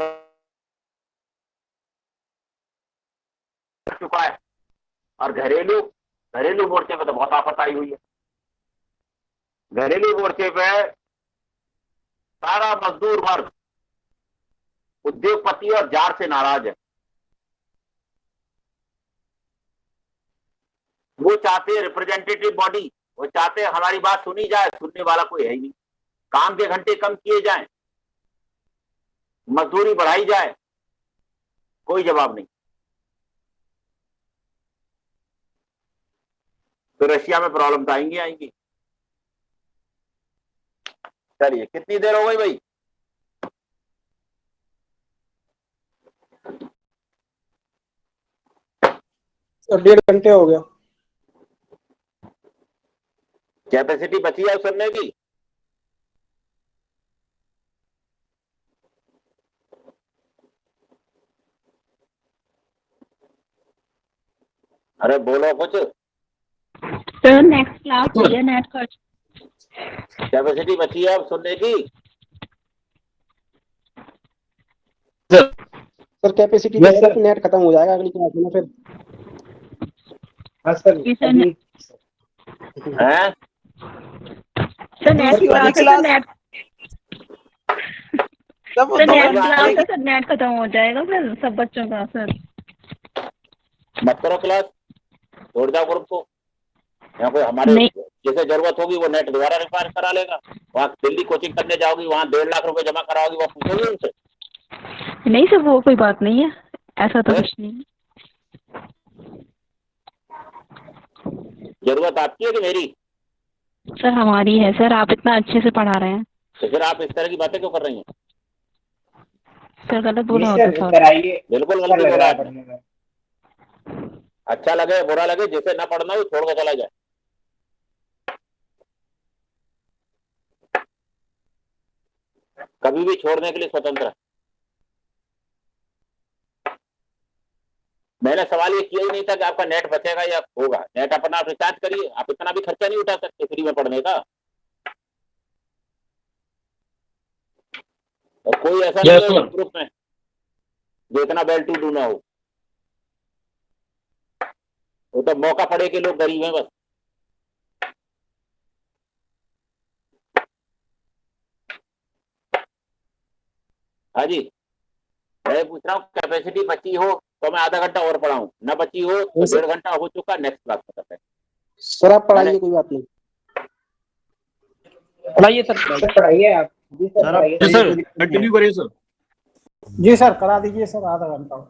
चुका है, और घरेलू मोर्चे पे तो बहुत आफत आई हुई है। घरेलू मोर्चे पे सारा मजदूर वर्ग, उद्योगपति और जार से नाराज है। वो चाहते हैं रिप्रेजेंटेटिव बॉडी, वो चाहते हैं हमारी बात सुनी जाए, सुनने वाला कोई है ही नहीं। काम के घंटे कम किए जाएं, मजदूरी बढ़ाई जाए, कोई जवाब नहीं। तो रशिया में प्रॉब्लम तो आएंगी। चलिए, कितनी देर हो गई भाई? सर 1.5 घंटे हो गया। कैपेसिटी बची है सुनने की? अरे बोलो कुछ। सर नेक्स्ट क्लास हो गया नेट का। कैपेसिटी बची है अब सुनने की? Sir capacity Yes, sir. Net खत्म हो जाएगा अगली क्लास में फिर। हाँ सर जी सर अभी हैं? सर नेट क्लास है सर नेट सर समझ नेट में आ क्लास रही? है सर नेट खत्म हो जाएगा फिर सब बच्चों का सर। मत करो क्लास, छोड़ जाओ ग्रुप को। यहाँ कोई हमारे नहीं जैसे जरूरत होगी वो नेट दोबारा रिफायर करा लेगा। वहाँ दिल्ली कोचिंग करने जाओगी, वहाँ 1.5 लाख रुपए जमा कराओगी, वो पूछोगे उनसे? नहीं सर वो कोई बात नहीं है, ऐसा तो फिर? कुछ नहीं है। जरूरत आपकी है कि मेरी? सर हमारी है सर, आप इतना अच्छे से पढ़ा रहे हैं। तो फिर आप इस तरह की बातें क्यों कर रही हैं? सर गलत जी बोला होता सर सर। कराइए, बिल्कुल अच्छा गलती लग बोला रहा है आपने। पढ़ने में। अच्छा लगे बुरा लगे, जिसे ना पढ़ना हो छोड़ के चला जाए। कभी भी छोड़ने के लिए स्वतंत्र है। मैंने सवाल ये किया ही नहीं था कि आपका नेट बचेगा या होगा। नेट अपना आप रिचार्ज करिए, आप इतना भी खर्चा नहीं उठा सकते फ्री में पढ़ने का। और कोई ऐसा नहीं है इस ग्रुप में जो इतना वेल टू डू ना हो। वो तो मौका पड़े के लोग गरीब हैं बस। हाँ जी, मैं पूछ रहा हूँ कैपेसिटी बची हो तो मैं आधा घंटा और पढ़ाऊं, ना बची हो तो नहीं सर। 1.5 घंटा हो चुका, नेक्स्ट क्लास खत्म है। सर आप पढ़ाइए, कोई बात नहीं। पढ़ाइए सर सर पढ़ाइए आप। जी सर सर आप पढ़ाइए, सर कोई दिक्कत नहीं है। कंटिन्यू करिए सर। जी सर करा दीजिए सर, आधा घंटा।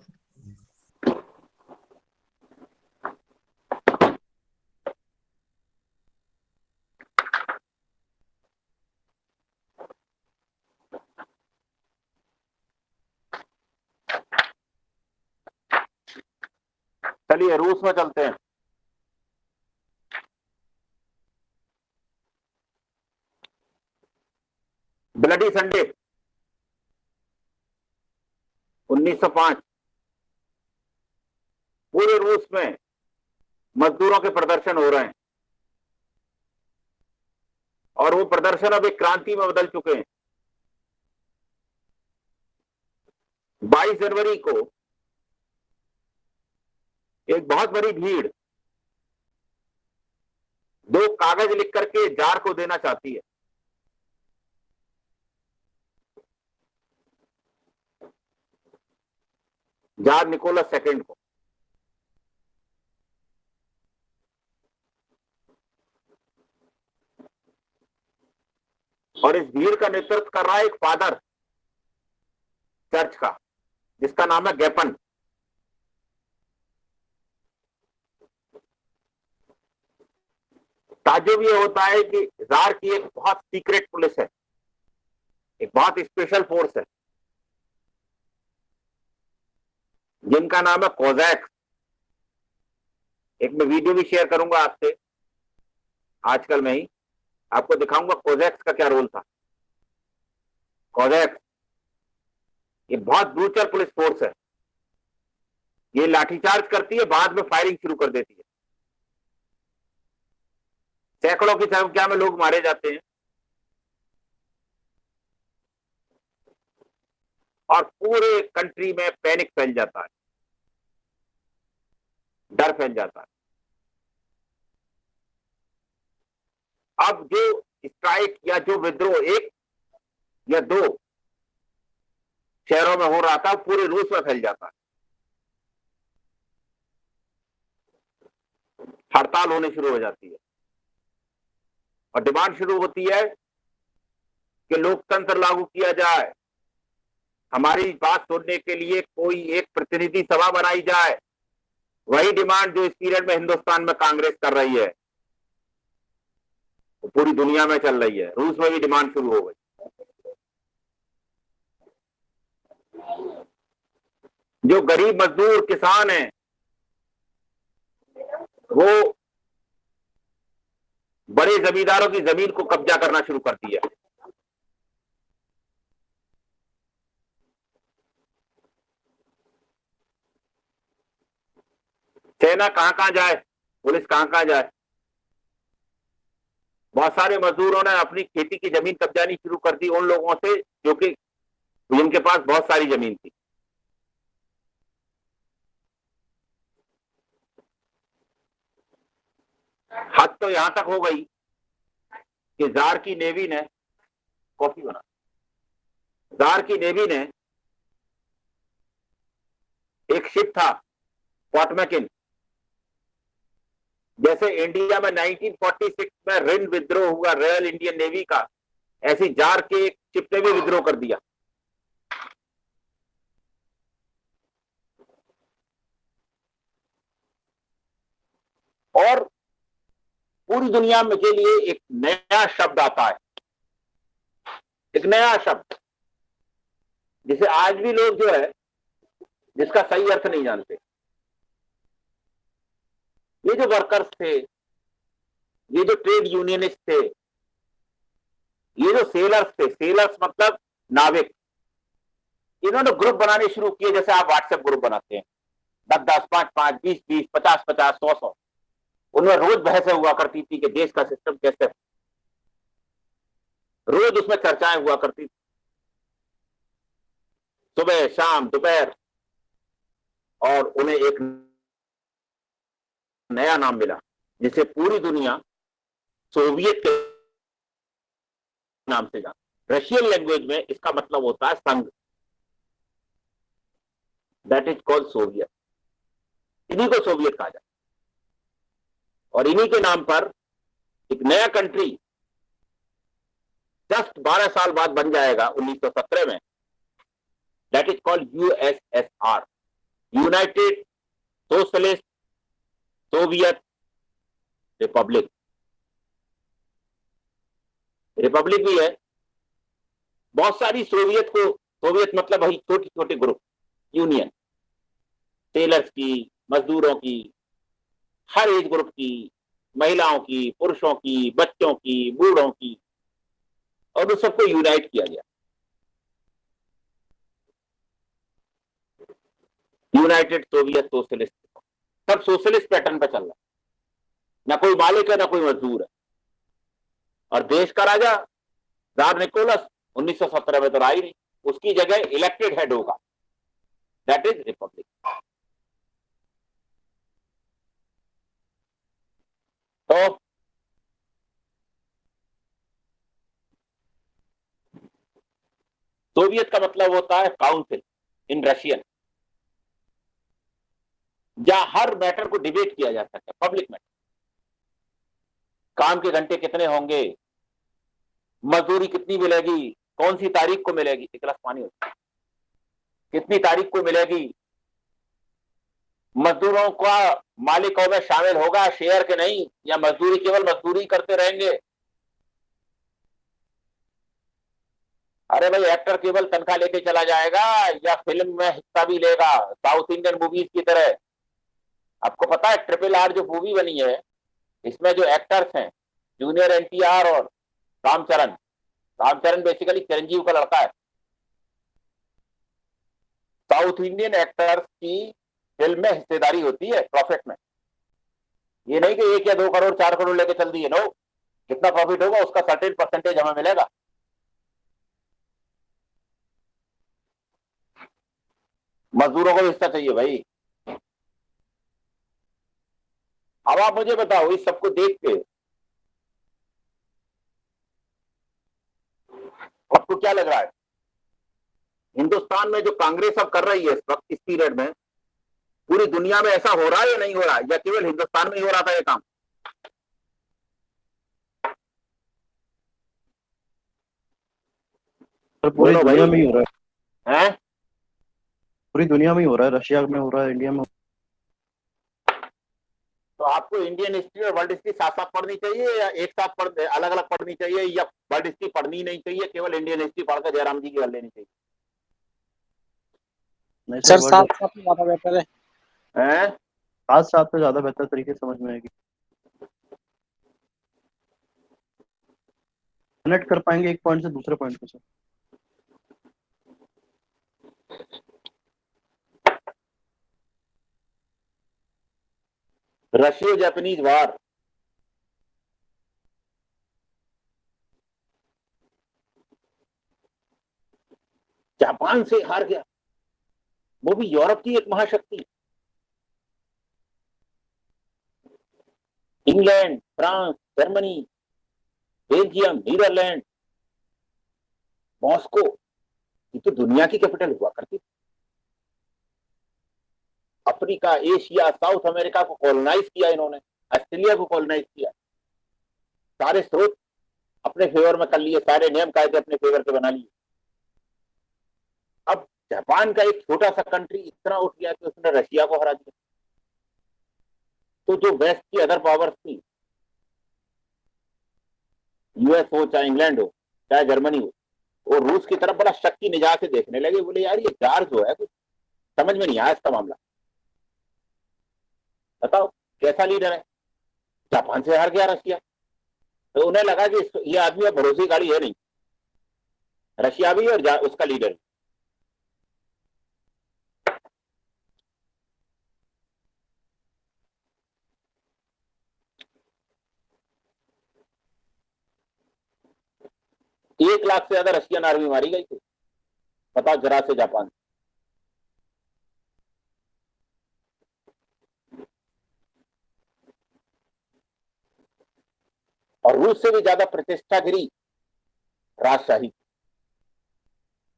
चलिए रूस में चलते हैं। ब्लडी संडे 1905, पूरे रूस में मजदूरों के प्रदर्शन हो रहे हैं और वो प्रदर्शन अब एक क्रांति में बदल चुके हैं। 22 जनवरी को एक बहुत बड़ी भीड़ 2 कागज लिख करके जार को देना चाहती है। जार निकोलस सेकंड को। और इस भीड़ का नेतृत्व कर रहा है एक फादर चर्च का, जिसका नाम है गैपन। ताज्जुब ये होता है कि जार की एक बहुत सीक्रेट पुलिस है, एक बहुत स्पेशल फोर्स है, जिनका नाम है कोजैक्स। एक मैं वीडियो भी शेयर करूंगा आपसे आजकल में ही, आपको दिखाऊंगा कोजैक्स का क्या रोल था। कोजैक्स ये बहुत ब्रूटल पुलिस फोर्स है। ये लाठीचार्ज करती है, बाद में फायरिंग शुरू कर देती है। सैकड़ों की संख्या में लोग मारे जाते हैं और पूरे कंट्री में पैनिक फैल जाता है, डर फैल जाता है। अब जो स्ट्राइक या जो विद्रोह 1 या 2 शहरों में हो रहा था, पूरे रूस में फैल जाता है। हड़ताल होने शुरू हो जाती है और डिमांड शुरू होती है कि लोकतंत्र लागू किया जाए, हमारी बात सुनने के लिए कोई एक प्रतिनिधि सभा बनाई जाए। वही डिमांड जो इस पीरियड में हिंदुस्तान में कांग्रेस कर रही है, वो पूरी दुनिया में चल रही है। रूस में भी डिमांड शुरू हो गई। जो गरीब मजदूर किसान हैं, वो बड़े जमींदारों की जमीन को कब्जा करना शुरू कर दिया। सेना कहां कहां जाए, पुलिस कहां कहां जाए। बहुत सारे मजदूरों ने अपनी खेती की जमीन कब्जानी शुरू कर दी उन लोगों से जो कि जिनके पास बहुत सारी जमीन थी। तो यहां तक हो गई कि जार की नेवी ने कॉफी बना, जार की नेवी ने एक शिप था पॉटमैकिन, जैसे इंडिया में 1946 में ऋण विद्रोह हुआ रॉयल इंडियन नेवी का, ऐसी जार के एक शिप ने भी विद्रोह कर दिया। और पूरी दुनिया में के लिए एक नया शब्द आता है, एक नया शब्द जिसे आज भी लोग जो है जिसका सही अर्थ नहीं जानते। ये जो वर्कर्स थे, ये जो ट्रेड यूनियनिस्ट थे, ये जो सेलर्स थे, सेलर्स मतलब नाविक, इन्होंने ग्रुप बनाने शुरू किए, जैसे आप व्हाट्सएप ग्रुप बनाते हैं 10-10, 5-5, 20-20, 50-50, 100-100। उनमें रोज बहसें हुआ करती थी कि देश का सिस्टम कैसे है, रोज उसमें चर्चाएं हुआ करती थी, सुबह शाम दोपहर। और उन्हें एक नया नाम मिला जिसे पूरी दुनिया सोवियत के नाम से जान। रशियन लैंग्वेज में इसका मतलब होता है संघ, दैट इज कॉल्ड सोवियत। इन्हीं को सोवियत कहा जाए। और इन्हीं के नाम पर एक नया कंट्री जस्ट 12 साल बाद बन जाएगा 1917 में, that is called USSR, United socialist Soviet Republic. Republic भी है, बहुत सारी सोवियत को, सोवियत मतलब वही छोटी छोटी ग्रुप, यूनियन, टेलर्स की, मजदूरों की, हर एज ग्रुप की, महिलाओं की, पुरुषों की, बच्चों की, बूढ़ों की, और उन सबको यूनाइट किया गया, यूनाइटेड सोवियत सोशलिस्ट। सब सोशलिस्ट पैटर्न पर चल रहा है, ना कोई मालिक है ना कोई मजदूर है। और देश का राजा जार निकोलस 1917 में तो रहा ही नहीं, उसकी जगह इलेक्टेड हेड होगा, दैट इज रिपब्लिक। तो सोवियत का मतलब होता है काउंसिल इन रशियन, जहां हर मैटर को डिबेट किया जा सकता है, पब्लिक मैटर। काम के घंटे कितने होंगे, मजदूरी कितनी मिलेगी, कौन सी तारीख को मिलेगी, एक गिलास पानी होता है, कितनी तारीख को मिलेगी, मजदूरों का मालिकों में शामिल होगा शेयर के नहीं, या मजदूरी केवल मजदूरी करते रहेंगे। अरे भाई, एक्टर केवल तनख्वाह लेके चला जाएगा या फिल्म में हिस्सा भी लेगा, साउथ इंडियन मूवीज की तरह। आपको पता है RRR जो मूवी बनी है, इसमें जो एक्टर्स हैं जूनियर NTR और रामचरण, रामचरण बेसिकली चिरंजीव का लड़का है। साउथ इंडियन एक्टर्स की फिल्म में हिस्सेदारी होती है प्रॉफिट में। ये नहीं कि 1 या 2 करोड़ 4 करोड़ लेके चल दिए, नो, कितना प्रॉफिट होगा उसका सर्टेन परसेंटेज हमें मिलेगा। मजदूरों को भी हिस्सा चाहिए भाई। अब आप मुझे बताओ, इस सबको देख के आपको क्या लग रहा है? हिंदुस्तान में जो कांग्रेस अब कर रही है इस वक्त, इस पीरियड में, पूरी दुनिया में ऐसा हो रहा है या नहीं हो रहा है, या केवल हिंदुस्तान में ही हो रहा था ये काम? पूरी बोलो दुनिया भाई। में ही हो रहा है, हैं? पूरी दुनिया में ही हो रहा है, रशिया में हो रहा है, इंडिया में। तो आपको इंडियन हिस्ट्री और वर्ल्ड हिस्ट्री साथ साथ पढ़नी चाहिए, या एक साथ अलग अलग पढ़नी चाहिए, या वर्ल्ड हिस्ट्री पढ़नी नहीं चाहिए, केवल इंडियन हिस्ट्री पढ़कर जयराम जी की कर लेनी चाहिए? नहीं सर सर, साथ साथ ज्यादा बेहतर है। हैं? साथ साथ तो ज्यादा बेहतर तरीके से समझ में आएगी, कनेक्ट कर पाएंगे एक पॉइंट से दूसरे पॉइंट पे। Sir Russo Japanese war, Japan से हार गया, वो भी यूरोप की एक महाशक्ति। England, France, Germany, Belgium, Netherland, Moscow, ये तो दुनिया की कैपिटल हुआ करती थी। अफ्रीका, एशिया, साउथ अमेरिका को कॉलोनाइज किया इन्होंने, ऑस्ट्रेलिया को कॉलोनाइज किया, सारे स्रोत अपने फेवर में कर लिए, सारे नियम कायदे अपने फेवर के बना लिए। अब जापान का एक छोटा सा कंट्री इतना उठ गया कि उसने रशिया को हरा दिया। तो जो वेस्ट की अदर पावर्स थी, यूएस हो चाहे इंग्लैंड हो चाहे जर्मनी हो, वो रूस की तरफ बड़ा शक की निगाह से देखने लगे। बोले यार ये जार जो है कुछ समझ में नहीं आया इसका मामला, बताओ कैसा लीडर है, जापान से हार गया रशिया। तो उन्हें लगा कि ये आदमी अब भरोसे की गाड़ी है नहीं, रशिया भी और उसका लीडर भी। एक लाख से ज्यादा रशियन आर्मी मारी गई थी, बताओ जरा से जापान। और रूस से भी ज्यादा प्रतिष्ठा गिरी राजशाही।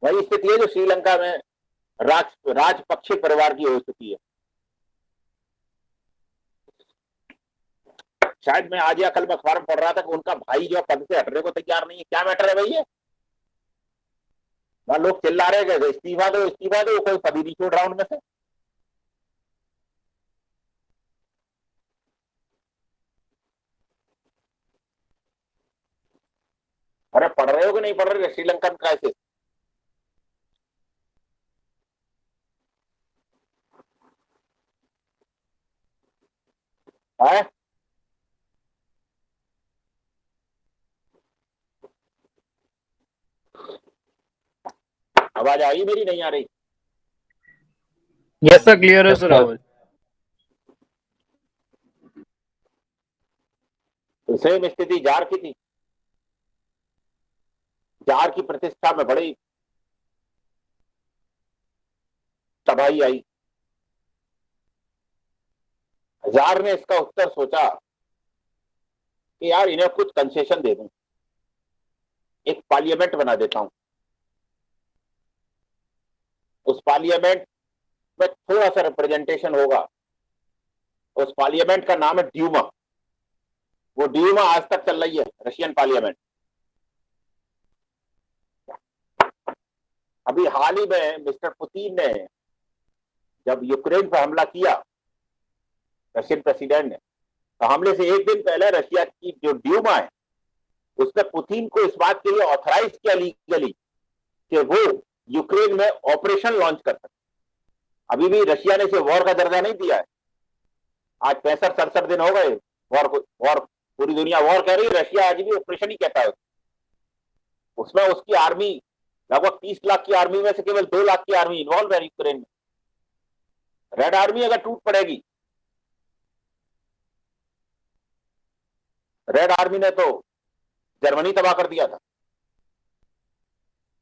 वही स्थिति है जो श्रीलंका में राजपक्षे परिवार की हो चुकी है। शायद मैं आज या कल में अखबार में पढ़ रहा था कि उनका भाई जो पद से हटने को तैयार नहीं है। क्या मैटर है भाई ये? वहां लोग चिल्ला रहे हैं इस्तीफा दो इस्तीफा दो, कोई पद ही नहीं छोड़ रहा उनमें से। अरे पढ़ रहे हो कि नहीं पढ़ रहे? श्रीलंकन क्राइसिस, है आवाज आई मेरी? नहीं आ रही? यस सर, क्लियर है सर आवाज। तो सेम स्थिति जार की थी। जार की प्रतिष्ठा में बड़ी तबाही आई। जार ने इसका उत्तर सोचा कि यार इन्हें कुछ कंसेशन दे दूं, एक पार्लियामेंट बना देता हूं। उस पार्लियामेंट में थोड़ा सा रिप्रेजेंटेशन होगा। उस पार्लियामेंट का नाम है ड्यूमा। वो ड्यूमा आज तक चल रही है, रशियन पार्लियामेंट। अभी हाल ही में मिस्टर पुतिन ने जब यूक्रेन पर हमला किया, रशियन प्रेसिडेंट ने, तो हमले से एक दिन पहले रशिया की जो ड्यूमा है उसने पुतिन को इस बात के लिए ऑथराइज किया लीगली कि वो यूक्रेन में ऑपरेशन लॉन्च कर सकते। अभी भी रशिया ने इसे वॉर का दर्जा नहीं दिया है। आज 65-67 दिन हो गए वॉर पूरी दुनिया वॉर कह रही है, रशिया आज भी ऑपरेशन ही कहता है। उसमें उसकी आर्मी लगभग 30 लाख की आर्मी में से केवल 2 लाख की आर्मी इन्वॉल्व है यूक्रेन में। रेड आर्मी अगर टूट पड़ेगी, रेड आर्मी ने तो जर्मनी तबाह कर दिया था।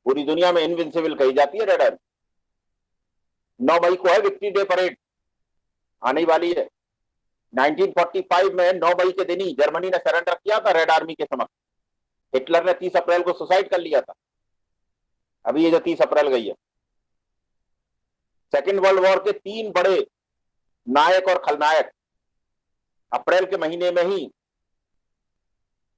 पूरी दुनिया में इनविंसिबल कही जाती है रेड आर्मी। 9 मई को है विक्ट्री डे परेड, आने वाली है। 1945 में 9 मई के दिन ही जर्मनी ने सरेंडर किया था रेड आर्मी के समक्ष। हिटलर ने 30 अप्रैल को सुसाइड कर लिया था। अभी ये जो 30 अप्रैल गई है, सेकेंड वर्ल्ड वॉर के 3 बड़े नायक और खलनायक अप्रैल के महीने में ही,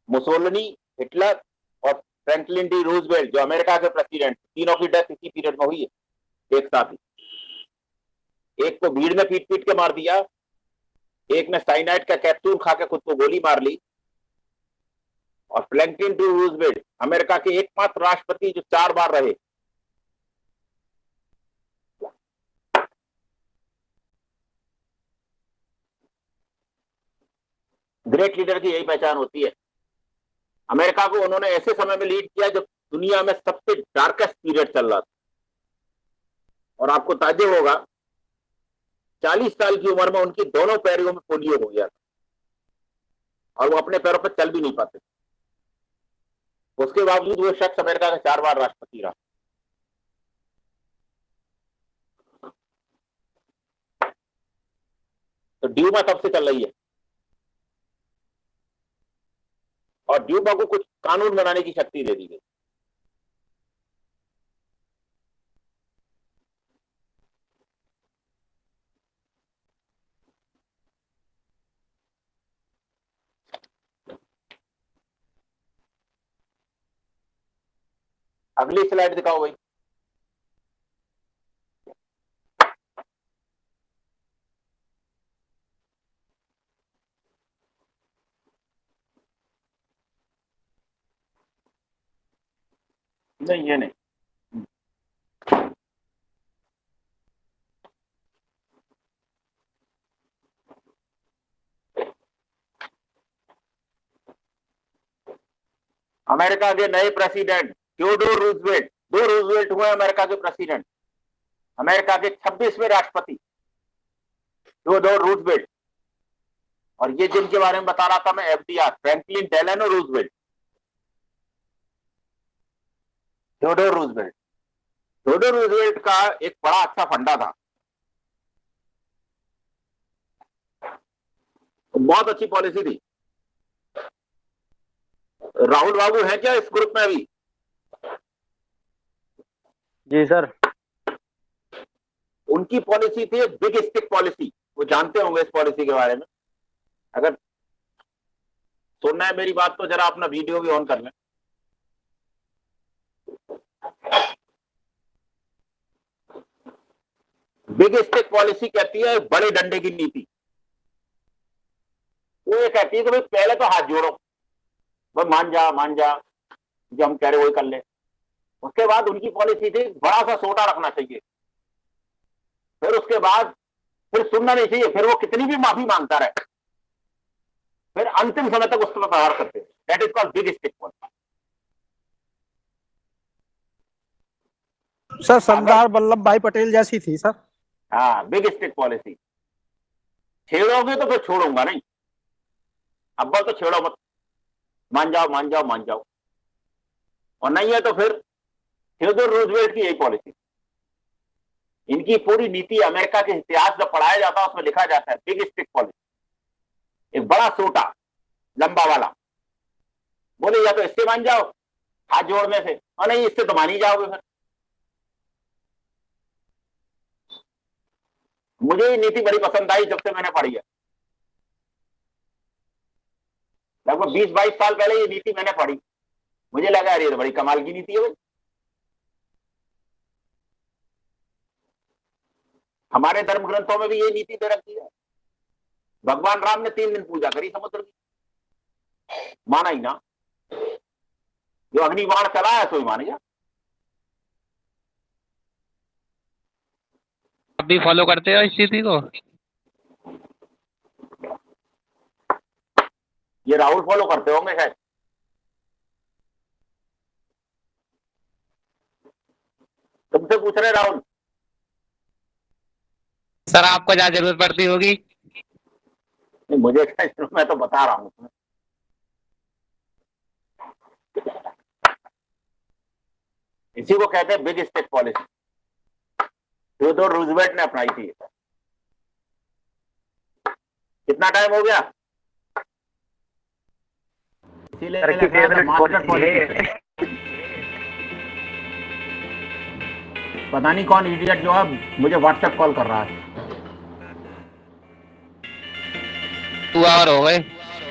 मुसोलिनी, हिटलर और फ्रैंकलिन डी रूजवेल्ट जो अमेरिका के प्रेसिडेंट, तीनों की डेथ इसी पीरियड में हुई है एक साथ ही। एक को भीड़ ने पीट पीट के मार दिया, एक ने साइनाइड का कैप्सूल खा के खुद को गोली मार ली। और फ्रैंकलिन डी रूजवेल्ट अमेरिका के एकमात्र राष्ट्रपति जो 4 बार रहे। ग्रेट लीडर की यही पहचान होती है। अमेरिका को उन्होंने ऐसे समय में लीड किया जब दुनिया में सबसे डार्केस्ट पीरियड चल रहा था। और आपको ताज्जुब होगा, 40 साल की उम्र में उनकी दोनों पैरों में पोलियो हो गया था और वो अपने पैरों पर चल भी नहीं पाते। उसके बावजूद वो शख्स अमेरिका का 4 बार राष्ट्रपति रहा। तो ड्यूमा तब से चल रही है। और ड्यूमा को कुछ कानून बनाने की शक्ति दे दी गई। अगली स्लाइड दिखाओ भाई। नहीं, ये नहीं। अमेरिका के नए प्रेसिडेंट थियोडोर रूजवेल्ट, 2 रूजवेल्ट हुए अमेरिका के प्रेसिडेंट। अमेरिका के 26वें राष्ट्रपति थियोडोर रूजवेल्ट, और ये जिनके बारे में बता रहा था मैं, FDR, Franklin Delano Roosevelt, Theodore Roosevelt. Theodore Roosevelt का एक बड़ा अच्छा फंडा था, बहुत अच्छी पॉलिसी थी। राहुल बाबू है क्या इस ग्रुप में अभी? जी सर। उनकी पॉलिसी थी बिग स्टिक पॉलिसी, वो जानते होंगे इस पॉलिसी के बारे में। अगर सुनना है मेरी बात तो जरा अपना वीडियो भी ऑन कर लें। बिग स्टिक पॉलिसी कहती है बड़े डंडे की नीति। वो ये कहती है कि भाई पहले तो हाथ जोड़ो, भाई मान जा जो हम कह रहे वही कर ले। उसके बाद उनकी पॉलिसी थी बड़ा सा सोटा रखना चाहिए, फिर उसके बाद फिर सुनना नहीं चाहिए, फिर वो कितनी भी माफी मांगता रहे, फिर अंतिम समय तक उस पर प्रहार करते। That is called big stick policy. Sir Sardar Vallabh Bhai Patel जैसी थी सर। हाँ, बिग स्टिक पॉलिसी। छेड़ोगे तो फिर छोड़ूंगा नहीं, अव्वल तो छेड़ो मत, मान जाओ, और नहीं है तो फिर थियोडोर रूजवेल्ट की यही पॉलिसी। इनकी पूरी नीति, अमेरिका के इतिहास जब पढ़ाया जाता है उसमें लिखा जाता है बिग स्टिक पॉलिसी, एक बड़ा सोटा लंबा वाला। बोले या तो इससे मान जाओ हाथ जोड़ने से, और नहीं इससे तो मान ही जाओगे। फिर मुझे ये नीति बड़ी पसंद आई जब से मैंने पढ़ी है। लगभग 20-22 साल पहले ये नीति मैंने पढ़ी, मुझे लगा अरे ये तो बड़ी कमाल की नीति है भाई। हमारे धर्म ग्रंथों में भी ये नीति दे रखी है। भगवान राम ने 3 दिन पूजा करी समुद्र की, माना ही ना। जो अग्निबाण चलाया सो ही मान गया। आप भी फॉलो करते हो इस स्थिति को? ये राहुल फॉलो करते होंगे शायद। तुमसे पूछ रहे राहुल। सर आपको क्या जरूरत पड़ती होगी? नहीं, मुझे क्या, मैं तो बता रहा हूं तुम्हें। इसी को कहते हैं big stick policy, Theodore Roosevelt ने अपनाई थी। कितना टाइम हो गया? इसीलिए मास्टर पॉलिसी। पता नहीं कौन इडियट जो है मुझे व्हाट्सएप कॉल कर रहा है। 2 आवर हो गए।